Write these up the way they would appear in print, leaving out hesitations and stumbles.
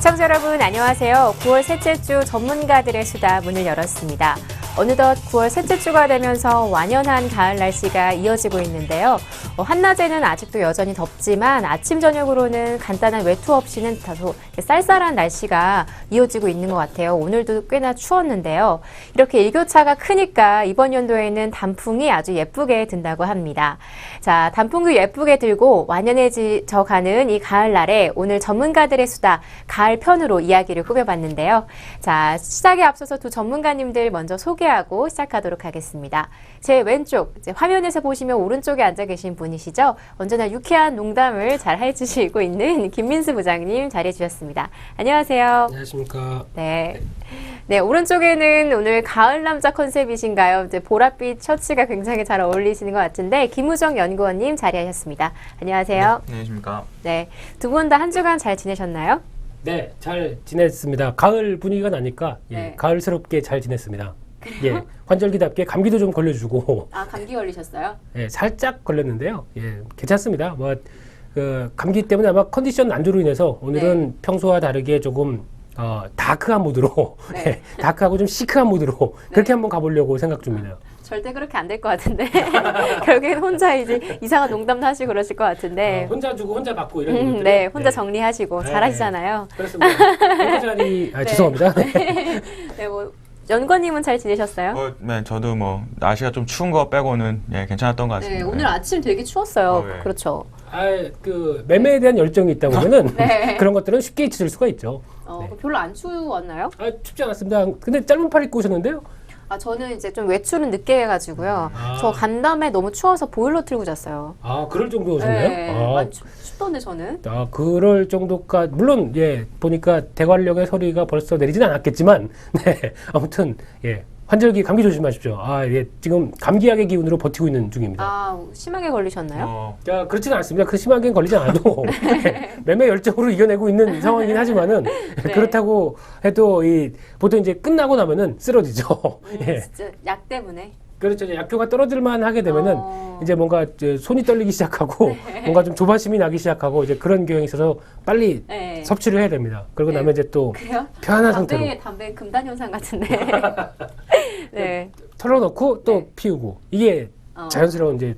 시청자 여러분 안녕하세요. 9월 셋째 주 전문가들의 수다 문을 열었습니다. 어느덧 9월 셋째 주가 되면서 완연한 가을 날씨가 이어지고 있는데요. 한낮에는 아직도 여전히 덥지만 아침 저녁으로는 간단한 외투 없이는 다소 쌀쌀한 날씨가 이어지고 있는 것 같아요. 오늘도 꽤나 추웠는데요. 이렇게 일교차가 크니까 이번 연도에는 단풍이 아주 예쁘게 든다고 합니다. 자, 단풍도 예쁘게 들고 완연해져 가는 이 가을날에 오늘 전문가들의 수다 가을 편으로 이야기를 꾸며봤는데요. 자, 시작에 앞서서 두 전문가님들 먼저 소개하고 시작하도록 하겠습니다. 제 왼쪽, 이제 화면에서 보시면 오른쪽에 앉아 계신 분이시죠. 언제나 유쾌한 농담을 잘 해주시고 있는 김민수 부장님 자리해 주셨습니다. 안녕하세요. 안녕하십니까. 네. 네, 오른쪽에는 오늘 가을 남자 컨셉이신가요? 이제 보랏빛 셔츠가 굉장히 잘 어울리시는 것 같은데 김우정 연구원님 자리하셨습니다. 안녕하세요. 네, 안녕하십니까. 네, 두 분 다 한 주간 잘 지내셨나요? 네, 잘 지냈습니다. 가을 분위기가 나니까 네. 가을스럽게 잘 지냈습니다. 예, 환절기답게 감기도 좀 걸려주고. 아, 감기 걸리셨어요? 예, 살짝 걸렸는데요. 예, 괜찮습니다. 뭐 감기 때문에 아마 컨디션 안조로 인해서 오늘은 네. 평소와 다르게 조금 다크한 모드로, 네. 예, 다크하고 좀 시크한 모드로 그렇게 한번 가보려고 생각 중입니다. 절대 그렇게 안 될 것 같은데 결국엔 혼자 이제 이상한 농담도 하시고 그러실 것 같은데 혼자 주고 혼자 받고 이런 것들. 네, 혼자 정리하시고 네. 잘하시잖아요. 그렇습니다. 혼자 자리 죄송합니다. 네, 뭐 연구원님은 잘 지내셨어요? 네, 저도 뭐 날씨가 좀 추운 거 빼고는 괜찮았던 것 같습니다. 네, 오늘 아침 되게 추웠어요. 네. 그렇죠. 그 매매에 대한 열정이 있다 보면은 네. 그런 것들은 쉽게 잊힐 수가 있죠. 네. 별로 안 추웠나요? 춥지 않았습니다. 근데 짧은 팔 입고 오셨는데요? 아, 저는 이제 좀 외출은 늦게 해가지고요. 아. 저 간담회 너무 추워서 보일러 틀고 잤어요. 아, 그럴 정도셨나요? 네, 많이 춥던데 저는. 그럴 정도까 물론 보니까 대관령의 서리가 벌써 내리진 않았겠지만 네. 아무튼 환절기 감기 조심하십시오. 지금 감기약의 기운으로 버티고 있는 중입니다. 아, 심하게 걸리셨나요? 그렇지는 않습니다. 그 심하게는 걸리지 않아도 매매 열정으로 이겨내고 있는 상황이긴 하지만은 그렇다고 해도 보통 이제 끝나고 나면은 쓰러지죠. 진짜 약 때문에. 그렇죠. 이제 약효가 떨어질만 하게 되면은 이제 뭔가 손이 떨리기 시작하고 뭔가 좀 조바심이 나기 시작하고 이제 그런 경향이 있어서 빨리 섭취를 해야 됩니다. 그러고 나면 이제 또 그래요? 편안한 상태로 담배 금단 현상 같은데. 네. 털어놓고 또 피우고 이게 자연스러운 이제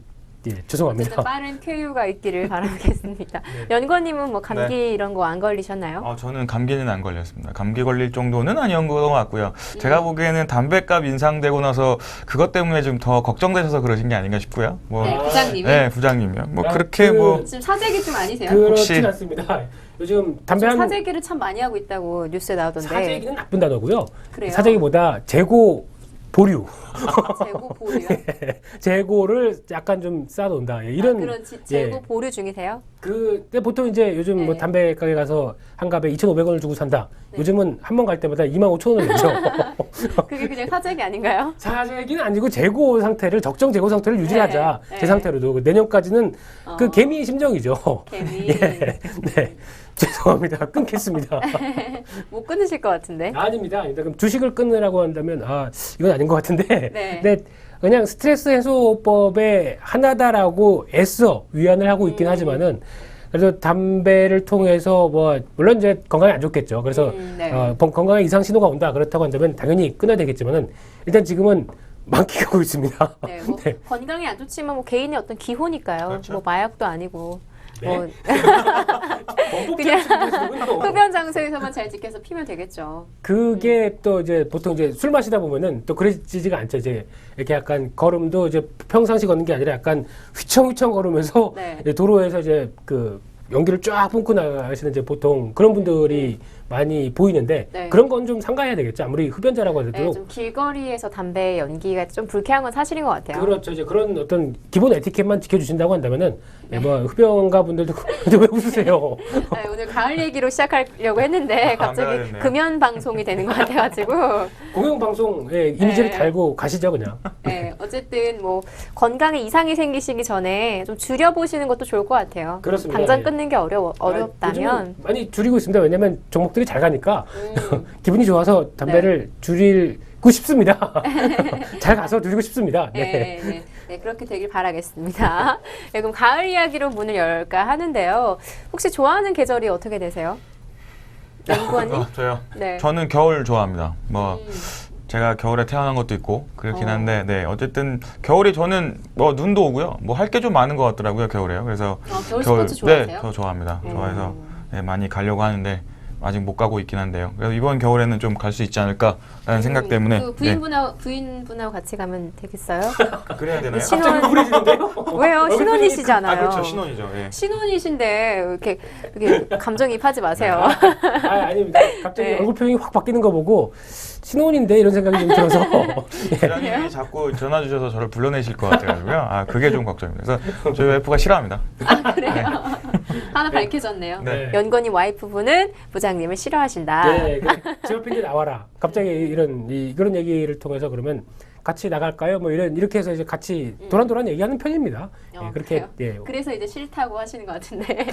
죄송합니다. 어쨌든 빠른 쾌유가 있기를 바라겠습니다. 연구원님은 뭐 감기 이런 거 안 걸리셨나요? 저는 감기는 안 걸렸습니다. 감기 걸릴 정도는 아니었던 것 같고요. 제가 보기에는 담배값 인상되고 나서 그것 때문에 좀 더 걱정되셔서 그러신 게 아닌가 싶고요. 네, 부장님이? 네, 부장님이요. 그렇게 지금 사재기 좀 아니세요? 그렇진 않습니다. 요즘 담배 사재기를 참 많이 하고 있다고 뉴스에 나오던데. 사재기는 나쁜 단어고요. 그래요? 사재기보다 재고 보류. 재고 보류요? 재고를 약간 좀 쌓아놓는다. 이런 그런 재고 보류 중이세요? 근데 보통 이제 요즘 뭐 담배 가게 가서 한 갑에 2,500원을 주고 산다. 요즘은 한 번 갈 때마다 25,000원을 내죠. 그게 그냥 사재기 아닌가요? 사재기는 아니고 재고 상태를 적정 재고 상태를 유지하자. 제 상태로도 내년까지는 그 개미의 심정이죠. 개미. 네. 죄송합니다. 끊겠습니다. 못 끊으실 것 같은데. 아닙니다. 그럼 주식을 끊으라고 한다면 이건 아닌 것 같은데. 네. 근데 그냥 스트레스 해소법의 하나다라고 애써 위안을 하고 있긴 하지만은 그래서 담배를 통해서 물론 이제 건강에 안 좋겠죠. 그래서 건강에 이상 신호가 온다 그렇다고 한다면 당연히 끊어야 되겠지만은 일단 지금은 만끽하고 있습니다. 네, 건강에 안 좋지만 개인의 어떤 기호니까요. 그렇죠. 마약도 아니고. 네. 그냥 흡연 장소에서만 잘 지켜서 피면 되겠죠. 그게 또 이제 보통 이제 술 마시다 보면은 또 그러지가 않죠. 이제 이렇게 약간 걸음도 이제 평상시 걷는 게 아니라 약간 휘청휘청 걸으면서 도로에서 이제 그 연기를 쫙 뿜고 나가시는 이제 보통 그런 분들이 많이 보이는데 그런 건 좀 삼가해야 되겠죠. 아무리 흡연자라고 해도. 좀 길거리에서 담배 연기가 좀 불쾌한 건 사실인 것 같아요. 그렇죠. 이제 그런 어떤 기본 에티켓만 지켜주신다고 한다면은 흡연가 분들도 왜 웃으세요? 오늘 가을 얘기로 시작하려고 했는데 갑자기 금연 방송이 되는 것 같아가지고 공영 방송의 이미지를 달고 가시죠 그냥. 네, 어쨌든 건강에 이상이 생기시기 전에 좀 줄여보시는 것도 좋을 것 같아요. 그렇습니다. 당장 끊는 게 어렵다면 많이 줄이고 있습니다. 왜냐면 종목들이 잘 가니까 기분이 좋아서 담배를 줄이고 싶습니다. 잘 가서 줄이고 싶습니다. 네, 그렇게 되길 바라겠습니다. 네, 그럼 가을 이야기로 문을 열까 하는데요. 혹시 좋아하는 계절이 어떻게 되세요? 연구원님? 저요. 네. 저는 겨울 좋아합니다. 뭐 음. 제가 겨울에 태어난 것도 있고 그렇긴 어. 한데 네 어쨌든 겨울이 저는 뭐 눈도 오고요. 뭐 할 게 좀 많은 것 같더라고요 겨울에요. 그래서 겨울 스포츠 좋아하세요? 네, 저 좋아합니다. 음. 좋아해서 네, 많이 가려고 하는데 아직 못 가고 있긴 한데요. 그래서 이번 겨울에는 좀 갈 수 있지 않을까라는 생각 때문에 그 부인분하고 같이 가면 되겠어요? 네. 그래야 되나요? 신혼 우울해지는데요? 왜요? 신혼이시잖아요. 아 그렇죠 신혼이죠. 예. 신혼이신데 이렇게 감정이입하지 마세요. 아닙니다. 갑자기 네. 얼굴 표정이 확 바뀌는 거 보고 신혼인데 이런 생각이 좀 들어서 부장님이 자꾸 전화 주셔서 저를 불러내실 것 같아가지고요. 아 그게 좀 걱정입니다. 그래서 저희 와이프가 싫어합니다. 아, 그래요? 하나 밝혀졌네요. 네. 연건이 와이프분은 부장님을 싫어하신다. 네, 집 앞에 이제 나와라. 갑자기 그런 얘기를 통해서 그러면 같이 나갈까요? 뭐 이렇게 해서 이제 같이 도란도란 얘기하는 편입니다. 그렇게 그래요? 그래서 이제 싫다고 하시는 것 같은데.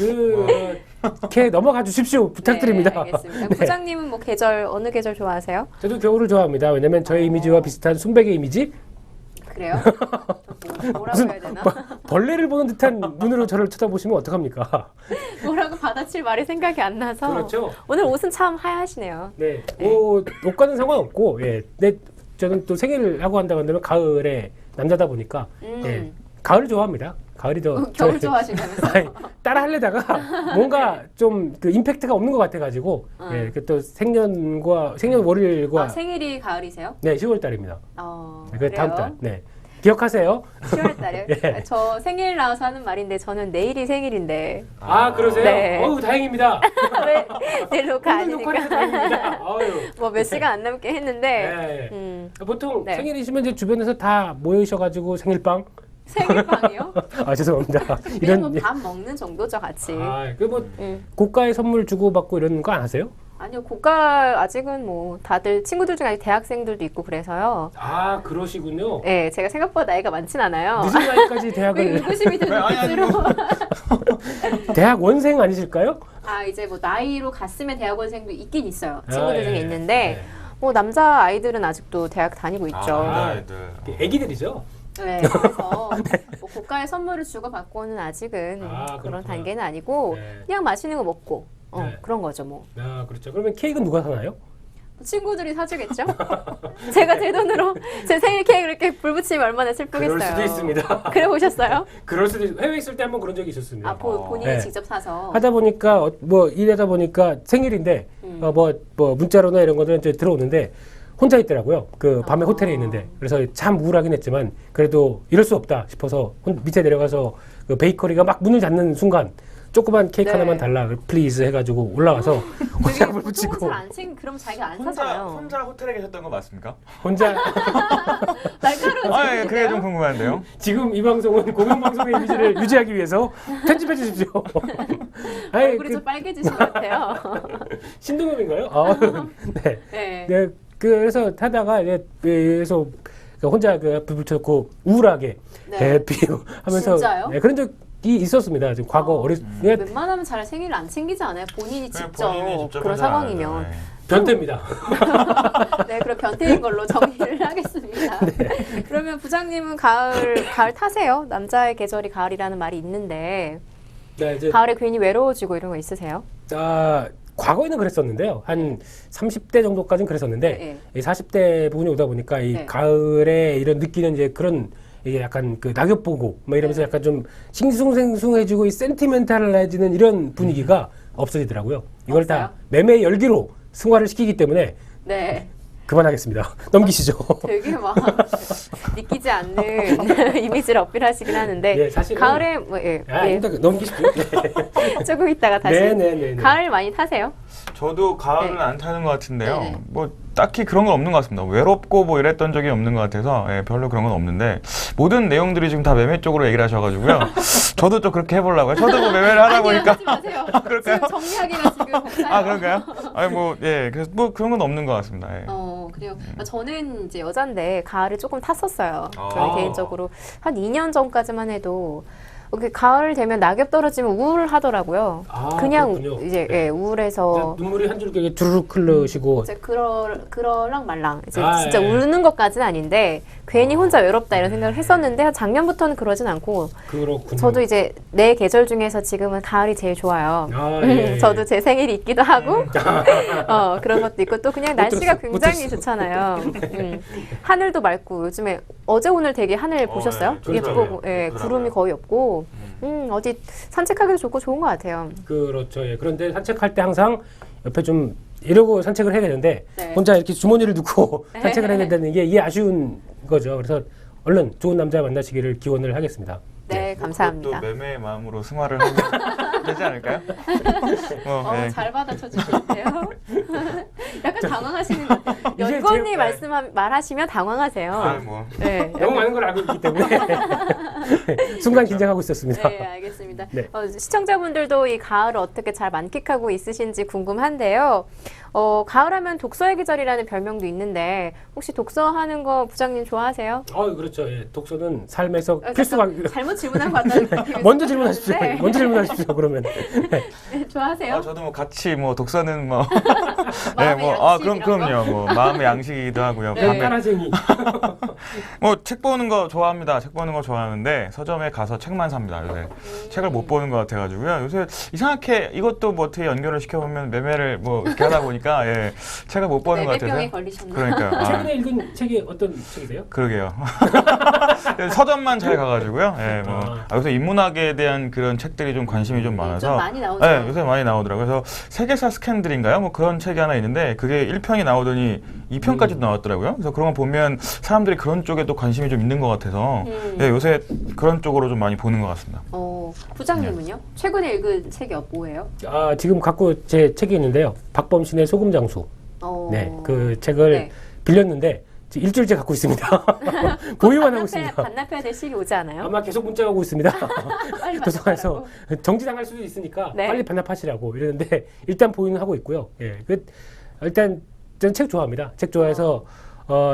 그렇게 넘어가 주십시오. 부탁드립니다. 네, 알겠습니다. 네. 부장님은 뭐 어느 계절 좋아하세요? 저도 겨울을 좋아합니다. 왜냐면 저의 이미지와 비슷한 순백의 이미지. 그래요? 뭐라고 무슨 해야 되나? 벌레를 보는 듯한 눈으로 저를 쳐다보시면 어떡합니까? 뭐라고 받아칠 말이 생각이 안 나서. 그렇죠. 오늘 옷은 참 하얗시네요. 네, 옷과는 상관없고, 예, 저는 또 생일을 하고 한다고 한다면 가을에 남자다 보니까, 예, 가을을 좋아합니다. 가을이 더 겨울 좋아하시면서. 아니, 따라 하려다가 뭔가 좀 그 임팩트가 없는 것 같아가지고, 예, 또 생년 월일과 생일이 가을이세요? 네, 10월 달입니다. 그 다음 그래요? 달, 네, 기억하세요? 10월 달에? 예. 저 생일 나와서 하는 말인데 저는 내일이 생일인데 아, 그러세요? 네. 어우, 다행입니다. 왜 내일 녹화 오늘 녹화해서 아니니까 다행입니다. 아유. 뭐 몇 시간 안 남게 했는데 네. 보통 네. 생일이시면 이제 주변에서 다 모이셔가지고 생일빵. 생일빵이요? 아 죄송합니다. 그냥 뭐밥 먹는 정도죠 같이. 그뭐 고가의 선물 주고 받고 이런 거 안 하세요? 아니요 고가 아직은 뭐 다들 친구들 중에 아직 대학생들도 있고 그래서요. 아 그러시군요. 네 제가 생각보다 나이가 많진 않아요. 늦은 나이까지 왜 대학을 의구심이 드는 뜻으로. 대학 원생 아니실까요? 아 이제 뭐 나이로 갔으면 대학원생도 있긴 있어요. 친구들 중에 예. 있는데 뭐 남자 아이들은 아직도 대학 다니고 있죠. 애기들이죠. 네, 그래서 뭐 고가의 선물을 주고받고는 아직은 그런 그렇구나. 단계는 아니고 네. 그냥 맛있는 거 먹고 네. 그런 거죠 뭐. 아 그렇죠. 그러면 케이크는 누가 사나요? 친구들이 사주겠죠? 제가 제 돈으로 제 생일 케이크를 이렇게 불 붙이면 얼마나 슬프겠어요. 그럴 수도 있습니다. 그래 보셨어요? 그럴 수도 해외 있을 때 한번 그런 적이 있었습니다. 본인이 네. 직접 사서. 하다 보니까 뭐 일하다 보니까 생일인데 뭐 문자로나 이런 거는 이제 들어오는데 혼자 있더라고요. 그 밤에 호텔에 있는데 그래서 참 우울하긴 했지만 그래도 이럴 수 없다 싶어서 밑에 내려가서 그 베이커리가 막 문을 닫는 순간 조그만 케이크 네. 하나만 달라 플리즈 해가지고 올라가서 혼자 불 보통은 붙이고 잘안 그럼 자기가 안 사잖아요. 혼자 호텔에 계셨던 거 맞습니까? 혼자 날카로운 아, 예, 그게 좀 궁금한데요. 지금 이 방송은 공영방송의 이미지를 유지하기 위해서 편집해 주십시오. 아니, 얼굴이 좀 빨개지신 것 같아요. 신동엽인가요? 네. 네. 네. 그래서 하다가 이제 그래서 혼자 불 붙였고 우울하게 네. 하면서 진짜요? 네, 그런 적이 있었습니다. 지금 과거 웬만하면 잘 생일을 안 챙기지 않아요? 본인이 직접 그런 상황이면. 네. 변태입니다. 네, 그럼 변태인 걸로 정리를 하겠습니다. 네. 그러면 부장님은 가을 타세요? 남자의 계절이 가을이라는 말이 있는데 네, 이제 가을에 괜히 외로워지고 이런 거 있으세요? 과거에는 그랬었는데요. 한 30대 정도까지는 그랬었는데 이 40대 부분이 오다 보니까 이 가을에 이런 느끼는 이제 그런 이게 약간 그 낙엽 보고 막 이러면서 약간 좀 싱숭생숭해지고 이 센티멘탈해지는 이런 분위기가 없어지더라고요. 이걸 없어요? 다 매매의 열기로 승화를 시키기 때문에 네. 그만하겠습니다. 넘기시죠. 되게 막 느끼지 않는 이미지를 어필하시긴 하는데 예, 사실은 가을에 뭐 일단 넘기십시오. 조금 있다가 다시 네네네. 가을 많이 타세요? 저도 가을은 네. 안 타는 것 같은데요. 네네. 뭐 딱히 그런 건 없는 것 같습니다. 외롭고 뭐 이랬던 적이 없는 것 같아서 별로 그런 건 없는데 모든 내용들이 지금 다 매매 쪽으로 얘기를 하셔가지고요. 저도 좀 그렇게 해보려고요. 저도 뭐 매매를 하다 보니까 하지 마세요. 그럴까요? 지금 정리하기가 지금 벅차요. 아 그런가요? 아니 뭐 그래서 뭐 그런 건 없는 것 같습니다. 예. 그래요. 저는 이제 여잔데 가을을 조금 탔었어요. 아. 저는 개인적으로 한 2년 전까지만 해도 가을 되면 낙엽 떨어지면 우울하더라고요. 아, 그냥 그렇군요. 이제 네. 예, 우울해서 눈물이 한 줄기 주르륵 흘러시고 이제 그러랑 말랑 이제 아, 진짜 예. 우는 것까지는 아닌데 괜히 혼자 외롭다 이런 생각을 했었는데 한 작년부터는 그러진 않고 그렇군요. 저도 이제 내 계절 중에서 지금은 가을이 제일 좋아요. 아, 예, 예. 저도 제 생일이 있기도 하고 그런 것도 있고 또 그냥 날씨가 못 굉장히 들었어. 좋잖아요. 하늘도 맑고 요즘에 어제 오늘 되게 하늘 보셨어요? 네, 예쁘고 예, 그러더라고요. 구름이 거의 없고 어디 산책하기도 좋고 좋은 것 같아요. 그렇죠. 예. 그런데 산책할 때 항상 옆에 좀 이러고 산책을 해야 되는데 네. 혼자 이렇게 주머니를 넣고 산책을 해야 된다는 게 이게 아쉬운 거죠. 그래서 얼른 좋은 남자 만나시기를 기원을 하겠습니다. 네, 감사합니다. 또 매매의 마음으로 승화를 하면 되지 않을까요? 네. 잘 받아쳐주시는데요. 약간 당황하시는 것 같아요. 이제 연구원님 제가- 말하시면 당황하세요. 아, 뭐. 네, 너무 많은 걸 알고 있기 때문에 순간 긴장하고 있었습니다. 네, 알겠습니다. 네. 시청자분들도 이 가을을 어떻게 잘 만끽하고 있으신지 궁금한데요. 가을하면 독서의 계절이라는 별명도 있는데 혹시 독서하는 거 부장님 좋아하세요? 그렇죠. 예. 독서는 삶에서 필수가 잘못 질문한 것 같다는 느낌이 먼저 질문하십시오. 네. 먼저 질문하십시오. 그러면 좋아하세요? 아, 저도 뭐 같이 뭐 독서는 뭐 마음의 뭐 양식 이런 그럼요. 뭐 마음의 양식이기도 하고요. 네. 밤에 따라쟁이. 뭐 책 보는 거 좋아합니다. 책 보는 거 좋아하는데 서점에 가서 책만 삽니다. 요새 책을 못 보는 것 같아가지고요. 요새 이상하게 이것도 뭐 어떻게 연결을 시켜보면 매매를 뭐 이렇게 하다 보니까 예, 책을 못 보는 것 같아서. 매매병에 걸리셨나? 그러니까요. 아, 최근에 읽은 책이 어떤 책이세요? 그러게요. 서점만 잘 가가지고요. 예, 뭐 요새 인문학에 대한 그런 책들이 좀 관심이 좀 많아서. 좀 많이 나오죠. 네, 요새 많이 나오더라고요. 그래서 세계사 스캔들인가요? 뭐 그런 책이 하나 있는데 그게 1편이 나오더니 2편까지도 나왔더라고요. 그래서 그런 거 보면 사람들이 그런 쪽에 또 관심이 좀 있는 것 같아서 예, 요새 그런 쪽으로 좀 많이 보는 것 같습니다. 부장님은요? 최근에 읽은 책이 뭐예요? 지금 갖고 제 책이 있는데요. 박범신의 소금장수. 네, 그 책을 네. 빌렸는데 지금 일주일째 갖고 있습니다. 보유만 하고 있습니다. 반납해야 될 시기 오지 않아요? 아마 계속 문자가 오고 있습니다. 빨리 도서관에서 정지당할 수도 있으니까 네. 빨리 반납하시라고 이러는데 일단 보유는 하고 있고요. 예, 일단 저는 책 좋아합니다. 책 좋아해서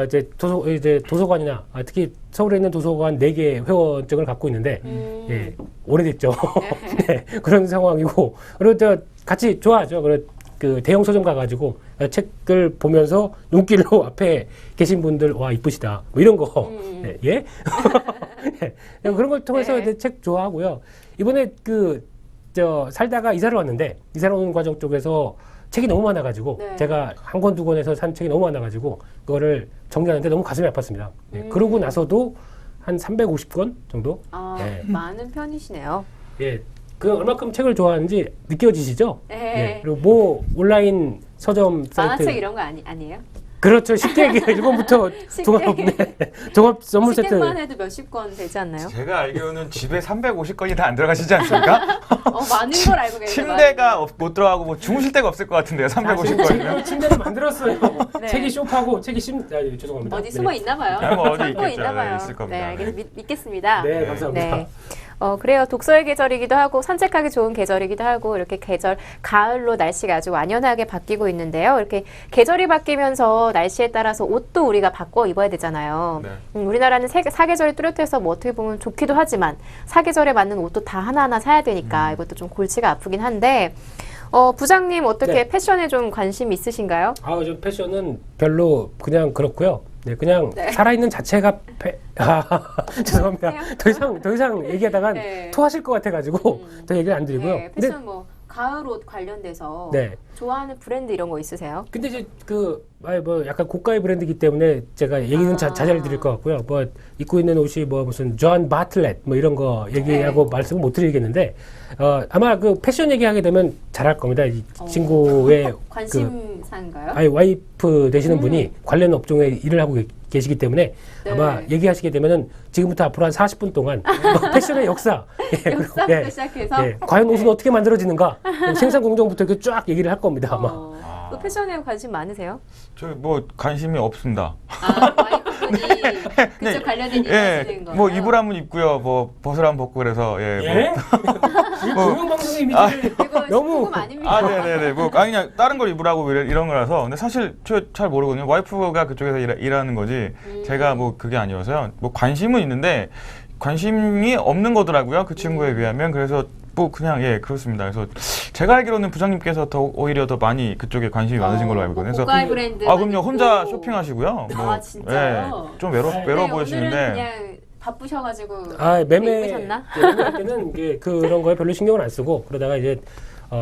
이제 도서관이나 특히 서울에 있는 도서관 4개 회원증을 갖고 있는데 예, 오래됐죠. 네, 그런 상황이고 그리고 저 같이 좋아하죠. 그 대형 서점 가가지고 책을 보면서 눈길로 앞에 계신 분들 와 이쁘시다 뭐 이런 거 네, 예? 네, 그런 걸 통해서 네. 이제 책 좋아하고요. 이번에 살다가 이사를 왔는데 이사를 오는 과정 쪽에서 책이 너무 많아가지고 네. 제가 한 권 두 권에서 산 책이 너무 많아가지고 그거를 정리하는데 너무 가슴이 아팠습니다. 네, 그러고 나서도 한 350권 정도. 네. 많은 편이시네요. 예, 그 얼마큼 책을 좋아하는지 느껴지시죠? 네. 예, 그리고 뭐 온라인 서점 사이트 만화책 이런 거 아니에요? 그렇죠. 쉽게 얘기해요. 1권부터 종합 선물 세트. 책만 해도 몇십 권 되지 않나요? 제가 알기로는 집에 350건이 다 안 들어가시지 않습니까? 많은 걸 알고 계세요. 침대가 못 들어가고 뭐 주무실 데가 없을 것 같은데요. 350건이면. 침대를 만들었어요. 네. 책이 쇼파고 책이 죄송합니다. 어디 숨어 있나 봐요. 뭐 어디 숨어 있겠죠. 있나 봐요. 네, 있을 겁니다. 네, 믿겠습니다. 네, 감사합니다. 네. 그래요. 독서의 계절이기도 하고 산책하기 좋은 계절이기도 하고 이렇게 가을로 날씨가 아주 완연하게 바뀌고 있는데요. 이렇게 계절이 바뀌면서 날씨에 따라서 옷도 우리가 바꿔 입어야 되잖아요. 네. 우리나라는 사계절이 뚜렷해서 뭐 어떻게 보면 좋기도 하지만 사계절에 맞는 옷도 다 하나하나 사야 되니까 이것도 좀 골치가 아프긴 한데 부장님 어떻게 네. 패션에 좀 관심 있으신가요? 저 패션은 별로 그냥 그렇고요. 네, 그냥 살아있는 자체가 죄송합니다. 더 이상 얘기하다간 네. 토하실 것 같아가지고 더 얘기를 안 드리고요. 네, 패션 뭐 가을 옷 관련돼서 네. 좋아하는 브랜드 이런 거 있으세요? 근데 이제 뭐 약간 고가의 브랜드이기 때문에 제가 얘기는 자제를 드릴 것 같고요. 뭐 입고 있는 옷이 뭐 무슨 존 바틀렛 뭐 이런 거 얘기하고 말씀을 못 드리겠는데 아마 그 패션 얘기하게 되면 잘할 겁니다. 이 친구의 관심사인가요? 와이프 되시는 분이 관련 업종에 일을 하고 계시기 때문에 네. 아마 얘기하시게 되면은 지금부터 앞으로 한 40분 동안 패션의 역사, 역사부터 시작해서 과연 옷은 어떻게 만들어지는가 생산 공정부터 이렇게 쫙 얘기를 할 겁니다 아마. 또 패션에 관심 많으세요? 저 뭐 관심이 없습니다. 와이프분이 그쪽 관련된 일 하시는 거예요? 뭐 입으라면 입고요. 뭐 벗으라면 벗고 그래서 예? 공영방송의 이미지를 이거 너무 소금 아닙니까? 네네네. 뭐 그냥 다른 걸 입으라고 이런 거라서. 근데 사실 저 잘 모르거든요. 와이프가 그쪽에서 일하는 거지. 제가 뭐 그게 아니어서요. 뭐 관심은 있는데 관심이 없는 거더라고요. 그 친구에 비하면. 그래서 뭐 그냥 예 그렇습니다. 그래서 제가 알기로는 부장님께서 더 오히려 더 많이 그쪽에 관심이 많으신 걸로 알고 있거든요. 그래서 고가의 브랜드. 그럼요. 혼자 쇼핑하시고요. 아, 진짜요? 좀 네, 외로워 오늘은 보이시는데. 그냥 바쁘셔가지고 매매 바쁘셨나? 매매할 때는 이게 그런 거에 별로 신경을 안 쓰고 그러다가 이제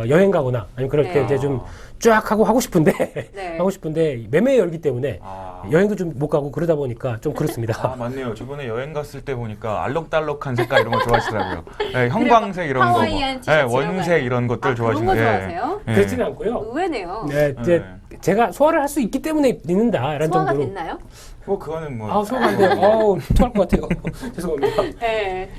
여행 가거나 아니면 그럴 때 네. 이제 좀 쫙 하고 싶은데 네. 하고 싶은데 매매 열기 때문에 아. 여행도 좀 못 가고 그러다 보니까 좀 그렇습니다. 아 맞네요. 저번에 여행 갔을 때 보니까 알록달록한 색깔 이런 거 좋아하시더라고요. 네, 형광색 이런 거, 하와이안 티셔츠 이런 원색 거. 이런 것들 아, 좋아하시는 그런 거 예. 좋아하세요? 예. 그렇지는 않고요. 의외네요. 네, 이제 제가 소화를 할 수 있기 때문에 입는다라는 소화가 정도로. 됐나요? 뭐 그거는 뭐 아, 소화가 안 돼요. 토할 것 같아요. 죄송합니다. 네.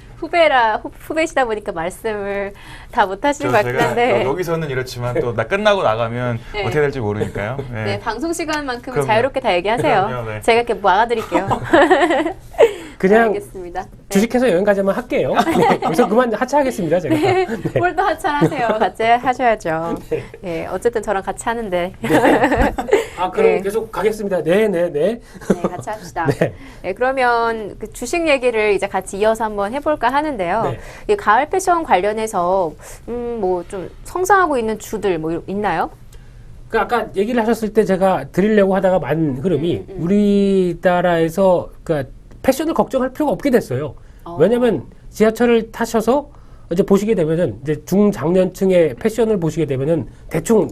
후배시다 보니까 말씀을 다 못하실 것 같긴 제가 한데. 여기서는 이렇지만 또 나 끝나고 나가면 네. 어떻게 될지 모르니까요. 예. 네, 방송 시간만큼은 그럼요. 자유롭게 다 얘기하세요. 그럼요, 네. 제가 이렇게 막아드릴게요. 그냥 알겠습니다. 네. 주식해서 여행 가자면 할게요. 네, 여기서 그만 하차하겠습니다, 제가. 네. 홀도 하차하세요. 같이 하셔야죠. 네, 어쨌든 저랑 같이 하는데. 아, 그럼 네. 계속 가겠습니다. 네. 네, 같이 합시다. 네. 네, 그러면 그 주식 얘기를 이제 같이 이어서 한번 해볼까 하는데요. 네. 이 가을 패션 관련해서 뭐 좀 성장하고 있는 주들 뭐 있나요? 그 아까 얘기를 하셨을 때 제가 드리려고 하다가 만 흐름이 우리나라에서 그 패션을 걱정할 필요가 없게 됐어요. 왜냐하면 지하철을 타셔서 이제 보시게 되면은 이제 중장년층의 패션을 보시게 되면은 대충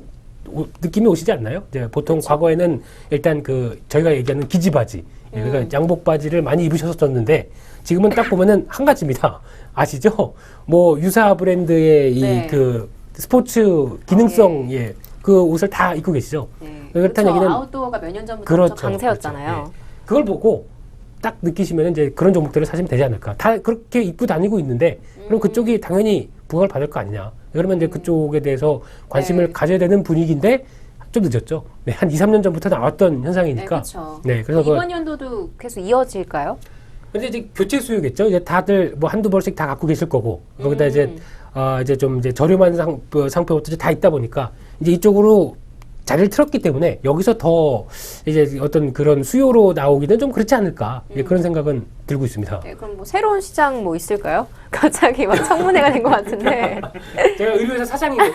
느낌이 오시지 않나요? 이제 보통 그렇죠. 과거에는 일단 그 저희가 얘기하는 기지바지, 그러니까 양복 바지를 많이 입으셨었는데 지금은 딱 보면은 한 가지입니다. 아시죠? 뭐 유사 브랜드의 이 네. 그 스포츠 기능성 예. 그 옷을 다 입고 계시죠. 네. 그렇다는 그렇죠. 얘기는 아웃도어가 몇 년 전부터 그렇죠, 엄청 강세였잖아요. 그렇죠. 예. 그걸 보고 딱 느끼시면 이제 그런 종목들을 사시면 되지 않을까. 다 그렇게 입고 다니고 있는데 그럼 그쪽이 당연히 부각을 받을 거 아니냐. 그러면 이제 그쪽에 대해서 관심을 네. 가져야 되는 분위기인데 좀 늦었죠. 네, 한 2, 3년 전부터 나왔던 네, 현상이니까. 그렇죠. 네, 그래서 이번 연도도 계속 이어질까요? 근데 이제 교체 수요겠죠. 이제 다들 뭐 한두 벌씩 다 갖고 계실 거고 거기다 이제 이제 좀 이제 저렴한 상표들이 다 있다 보니까 이제 이쪽으로 자리를 틀었기 때문에 여기서 더 이제 어떤 그런 수요로 나오기는 좀 그렇지 않을까 이제 그런 생각은 들고 있습니다. 네, 그럼 뭐 새로운 시장 뭐 있을까요? 갑자기 막 청문회가 된 것 같은데. 제가 의류회사 사장이거든요.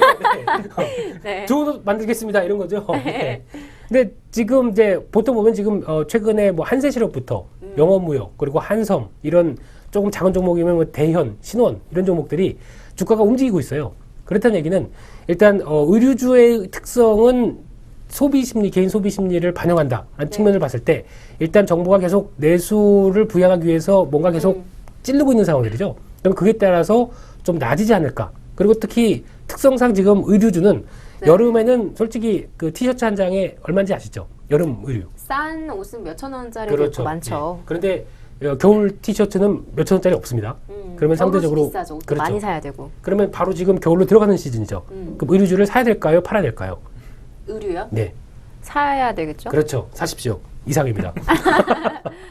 네. 좋은 옷 만들겠습니다 이런 거죠. 네. 근데 지금 이제 보통 보면 지금 최근에 뭐 한세실업부터 영업무역 그리고 한섬 이런 조금 작은 종목이면 뭐 대현, 신원 이런 종목들이 주가가 움직이고 있어요. 그렇다는 얘기는 일단 의류주의 특성은 소비 심리, 개인 소비 심리를 반영한다라는 측면을 봤을 때 일단 정부가 계속 내수를 부양하기 위해서 뭔가 계속 찌르고 있는 상황들이죠. 그럼 그에 따라서 좀 낮이지 않을까. 그리고 특히 특성상 지금 의류주는 여름에는 솔직히 그 티셔츠 한 장에 얼마인지 아시죠? 여름 의류. 싼 옷은 몇천 원짜리도 그렇죠. 많죠. 예. 그런데 겨울 티셔츠는 몇천 원짜리 없습니다. 그러면 상대적으로 비싸죠. 옷도 그렇죠. 많이 사야 되고. 그러면 바로 지금 겨울로 들어가는 시즌이죠. 그럼 의류주를 사야 될까요? 팔아야 될까요? 의류요? 네. 사야 되겠죠? 그렇죠. 사십시오. 이상입니다.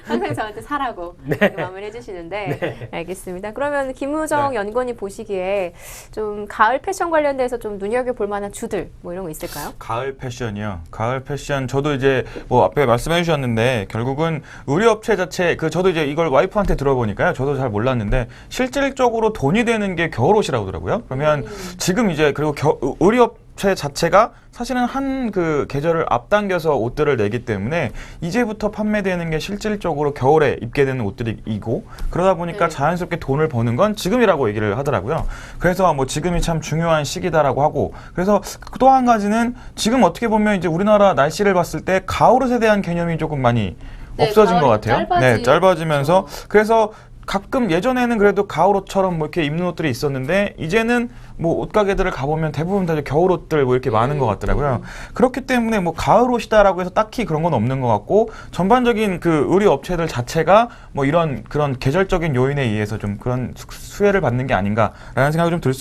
항상 저한테 사라고 이렇게 마무리 해주시는데 알겠습니다. 그러면 김우정 연구원이 보시기에 좀 가을 패션 관련돼서 좀 눈여겨볼 만한 주들 뭐 이런 거 있을까요? 가을 패션이요. 가을 패션 저도 이제 뭐 앞에 말씀해 주셨는데 결국은 의류업체 자체 저도 이제 이걸 와이프한테 들어보니까요. 저도 잘 몰랐는데 실질적으로 돈이 되는 게 겨울옷이라고 하더라고요. 그러면 지금 이제 그리고 의류업체 자체가 사실은 한 그 계절을 앞당겨서 옷들을 내기 때문에 이제부터 판매되는 게 실질적으로 겨울에 입게 되는 옷들이고 그러다 보니까 자연스럽게 돈을 버는 건 지금이라고 얘기를 하더라고요. 그래서 뭐 지금이 참 중요한 시기다라고 하고 그래서 또 한 가지는 지금 어떻게 보면 이제 우리나라 날씨를 봤을 때 가을옷에 대한 개념이 조금 많이 없어진 것 같아요. 네, 짧아지면서 그래서 가끔 예전에는 그래도 가을옷처럼 뭐 이렇게 입는 옷들이 있었는데 이제는 뭐 옷가게들을 가보면 대부분 다 겨울옷들 뭐 이렇게 많은 것 같더라고요. 그렇기 때문에 뭐 가을옷이다라고 해서 딱히 그런 건 없는 것 같고 전반적인 그 의류 업체들 자체가 뭐 이런 그런 계절적인 요인에 의해서 좀 그런 수혜를 받는 게 아닌가라는 생각이 좀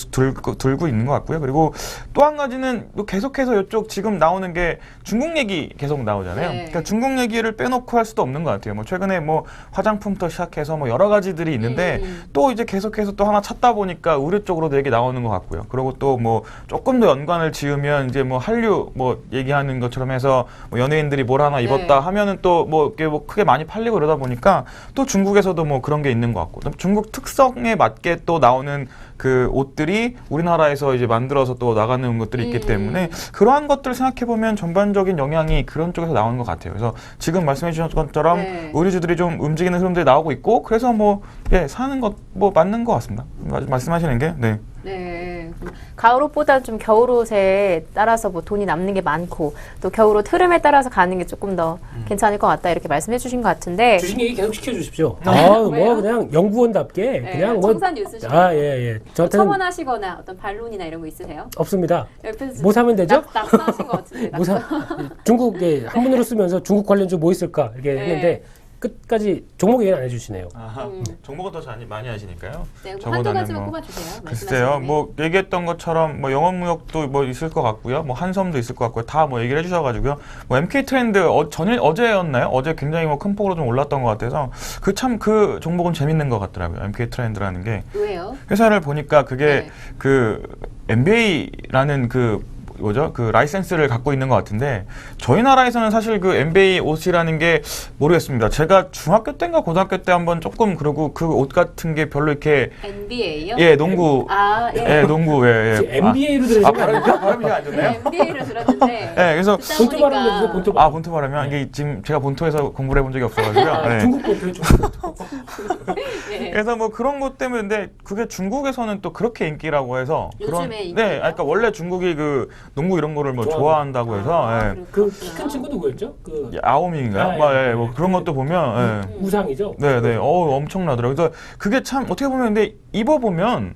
들고 있는 것 같고요. 그리고 또 한 가지는 또 계속해서 이쪽 지금 나오는 게 중국 얘기 계속 나오잖아요. 그러니까 중국 얘기를 빼놓고 할 수도 없는 것 같아요. 뭐 최근에 뭐 화장품부터 시작해서 뭐 여러 가지들이 있는데 또 이제 계속해서 또 하나 찾다 보니까 의류 쪽으로도 얘기 나오는 것 같고 같고요. 그리고 또 뭐 조금 더 연관을 지으면 이제 뭐 한류 뭐 얘기하는 것처럼 해서 뭐 연예인들이 뭘 하나 입었다 하면은 또 뭐 이게 뭐 크게 많이 팔리고 그러다 보니까 또 중국에서도 뭐 그런 게 있는 것 같고 중국 특성에 맞게 또 나오는 그 옷들이 우리나라에서 이제 만들어서 또 나가는 것들이 있기 때문에 그러한 것들을 생각해 보면 전반적인 영향이 그런 쪽에서 나오는 것 같아요. 그래서 지금 말씀해 주신 것처럼 의류주들이 좀 움직이는 흐름들이 나오고 있고 그래서 뭐 예, 사는 것 뭐 맞는 것 같습니다. 말씀하시는 게 네. 네. 가을옷보다 좀 겨울옷에 따라서 뭐 돈이 남는 게 많고 또 겨울옷 흐름에 따라서 가는 게 조금 더 괜찮을 것 같다 이렇게 말씀해 주신 것 같은데 주식 얘기 계속 시켜주십시오. 왜요? 뭐 그냥 연구원답게 그냥 뭐 청산 뉴스시고 예. 저한테는 첨언하시거나 어떤 반론이나 이런 거 있으세요? 없습니다. 옆에서 뭐 사면 되죠? 낙서하신 것 같은데. 중국에 한문으로 쓰면서 중국 관련주 뭐 있을까 이렇게 했는데 끝까지 종목 얘기는 안 해주시네요. 종목은 더 많이 하시니까요. 네, 한두 가지만 꼽아주세요. 글쎄요, 뭐 얘기했던 것처럼 뭐 영업무역도 뭐 있을 것 같고요, 뭐 한섬도 있을 것 같고요, 다 뭐 얘기를 해주셔가지고요. 뭐 MK 트렌드 어제였나요? 어제 굉장히 뭐 큰 폭으로 좀 올랐던 것 같아서 그 종목은 재밌는 것 같더라고요. MK 트렌드라는 게 왜요? 회사를 보니까 그게 그 MBA라는 그 라이센스를 갖고 있는 것 같은데 저희 나라에서는 사실 그 MBA 옷이라는 게 모르겠습니다. 제가 중학교 때인가 고등학교 때 한번 조금 그러고 그 옷 같은 게 별로 이렇게 NBA요? 예, 농구. 농구. MBA로 들으신 거 아닙니까? 발음이 안 좋네요. NBA로 들었는데. 그래서 본토 발음을 해주세요. 본토 발음. 본토 발음이요? 이게 지금 제가 본토에서 공부를 해본 적이 없어가지고요. 중국 본토요, 중국 본토. 그래서 뭐 그런 것 때문에 그게 중국에서는 또 그렇게 인기라고 해서 요즘에 인기예요? 그러니까 원래 중국이 그 농구 이런 거를 뭐 좋아한다고 해서 그 키 큰 친구 누구였죠? 그 아오밍인가요? 뭐 그런 것도 보면 우상이죠. 네네 엄청나더라고요. 그래서 그게 참 어떻게 보면 근데 입어보면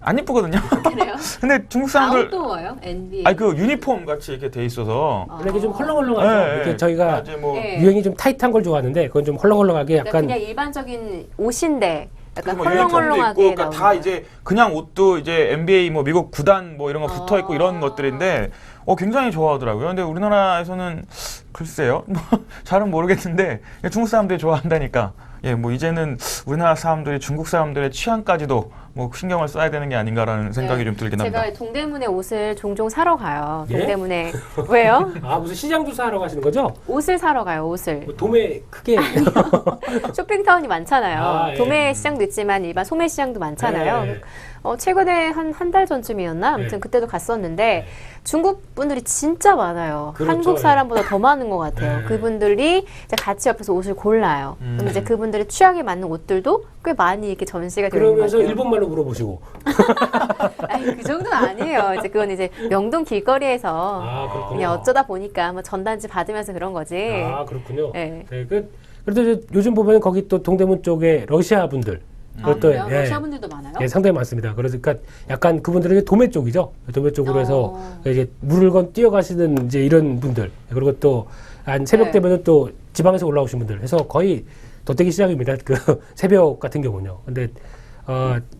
안 이쁘거든요. 그래요? 근데 중국 사람들 아웃도어요? NBA. 그 유니폼 같이 이렇게 돼 있어서 이게 좀 헐렁헐렁하죠. 이렇게 저희가 이제 뭐 유행이 좀 타이트한 걸 좋아하는데 그건 좀 헐렁헐렁하게 약간 그냥 일반적인 옷인데 약간 뭐 유니폼도 헐렁헐렁하게 있고, 그러니까 다 이제 그냥 옷도 이제 NBA 뭐 미국 구단 뭐 이런 거 붙어 있고 이런 것들인데 굉장히 좋아하더라고요. 근데 우리나라에서는 글쎄요, 뭐 잘은 모르겠는데 중국 사람들이 좋아한다니까. 뭐 이제는 우리나라 사람들이 중국 사람들의 취향까지도 뭐 신경을 써야 되는 게 아닌가라는 생각이 좀 들긴 합니다. 제가 동대문에 옷을 종종 사러 가요. 예? 동대문에 왜요? 무슨 시장 조사하러 가시는 거죠? 옷을 사러 가요. 옷을. 도매 크게 쇼핑타운이 많잖아요. 예. 도매 시장도 있지만 일반 소매 시장도 많잖아요. 최근에 한 달 전쯤이었나? 아무튼 그때도 갔었는데 중국 분들이 진짜 많아요. 그렇죠. 한국 사람보다 더 많은 것 같아요. 네. 그분들이 이제 같이 옆에서 옷을 골라요. 그럼 이제 그분들의 취향에 맞는 옷들도 꽤 많이 이렇게 전시가 되어 있는 것 그러면서 같아요. 일본말로 물어보시고 아니, 그 정도는 아니에요. 이제 그건 이제 명동 길거리에서 그렇군요. 그냥 어쩌다 보니까 뭐 전단지 받으면서 그런 거지. 그렇군요. 네. 그래도 이제 요즘 보면 거기 또 동대문 쪽에 러시아 분들 그것도 그래요? 러시아 분들도 많아요? 상당히 많습니다. 그러니까 약간 그분들은 도매 쪽이죠. 도매 쪽으로 해서 이제 물건 뛰어가시는 이제 이런 분들 그리고 또 한 새벽 되면은 또 지방에서 올라오신 분들 해서 거의 덧대기 시작입니다. 그 새벽 같은 경우는요. 근데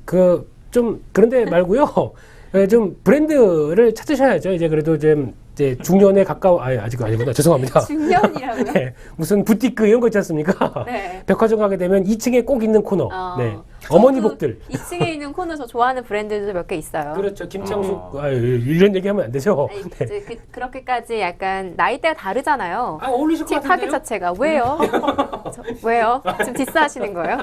그 좀 그런데 말고요. 좀 브랜드를 찾으셔야죠. 이제 그래도 좀 이제 중년에 가까워 아직 아니구나. 죄송합니다. 중년이라고요? 네, 무슨 부티크 이런 거 있지 않습니까? 네. 백화점 가게 되면 2층에 꼭 있는 코너. 어머니 복들. 2층에 있는 코너 저 좋아하는 브랜드도 몇 개 있어요. 그렇죠. 김창숙 이런 얘기하면 안 되죠. 아니, 네. 이제 그렇게까지 약간 나이대가 다르잖아요. 어울리실 것 타깃 같은데요? 자체가 왜요? 왜요? 지금 디스하시는 거예요?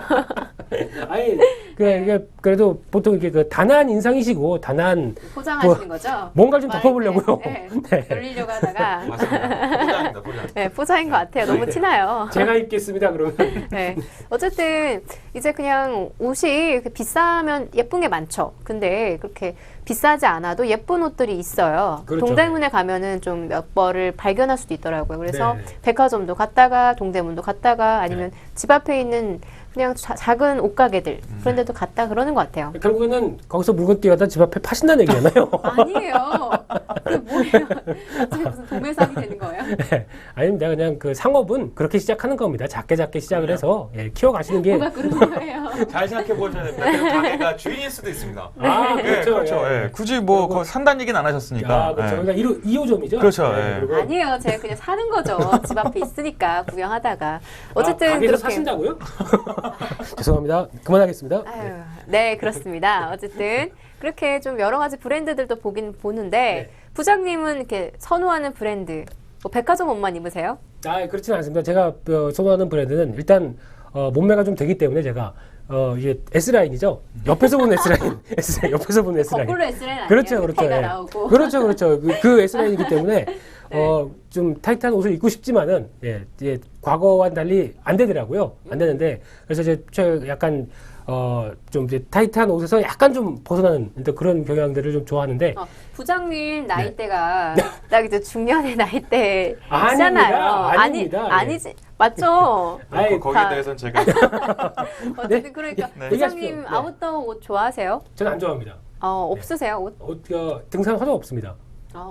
아니 이게 그래도 보통 이렇게 그 단아한 인상이시고 단아한 포장하시는 거죠? 뭔가 좀 덮어보려고요. 네. 놀리려고 하다가 맞습니다. 포장. 네, 포장인 것 같아요. 너무 티나요. 제가 입겠습니다. 그러면 네. 어쨌든 이제 그냥 옷이 비싸면 예쁜 게 많죠. 근데 그렇게 비싸지 않아도 예쁜 옷들이 있어요. 그렇죠. 동대문에 가면은 좀 몇 벌을 발견할 수도 있더라고요. 그래서 네. 백화점도 갔다가 동대문도 갔다가 아니면 집 앞에 있는 그냥 작은 옷가게들 그런 데도 갔다 그러는 것 같아요. 결국에는 거기서 물건 띄워다 집 앞에 파신다는 얘기잖아요. 아니에요. 그게 뭐예요? 갑자기 무슨 도매상이 되는 거예요? 네. 아닙니다. 그냥 그 상업은 그렇게 시작하는 겁니다. 작게 시작을 해서 키워가시는 게. 뭐가 그런 거예요? 잘 생각해 보셔야 됩니다. 그 가게가 주인일 수도 있습니다. 그렇죠. 그렇죠. 굳이 뭐 그거 산다는 얘기는 안 하셨으니까. 그렇죠. 그러니까 2호점이죠. 그렇죠. 그리고 아니에요. 제가 그냥 사는 거죠. 집 앞에 있으니까 구경하다가. 어쨌든 가게에서 그렇게. 사신다고요? 죄송합니다. 그만하겠습니다. 아유, 네, 그렇습니다. 어쨌든 그렇게 좀 여러 가지 브랜드들도 보긴 보는데 네. 부장님은 이렇게 선호하는 브랜드, 뭐 백화점 옷만 입으세요? 그렇지는 않습니다. 제가 선호하는 브랜드는 일단 몸매가 좀 되기 때문에 제가 이게 S라인이죠. 옆에서 보는 S라인, S라인 옆에서 보는 S라인. 거꾸로 S라인 아니에요? 그렇죠, 그렇죠. 배가 예. 나오고. 그렇죠. 그 S라인이기 때문에 좀 타이트한 옷을 입고 싶지만은 과거와는 달리 안 되더라고요. 안 되는데 그래서 이제 약간 좀 이제 타이트한 옷에서 약간 좀 벗어나는 그런 경향들을 좀 좋아하는데 부장님 나이대가 딱 이제 중년의 나이대잖아요. 아닙니다. 아니지. 맞죠? 거기에 다. 대해서는 제가 어쨌든 그러니까 네. 부장님 얘기하십시오. 네. 아웃도어 옷 좋아하세요? 저는 안 좋아합니다. 없으세요 옷? 등산화도 없습니다.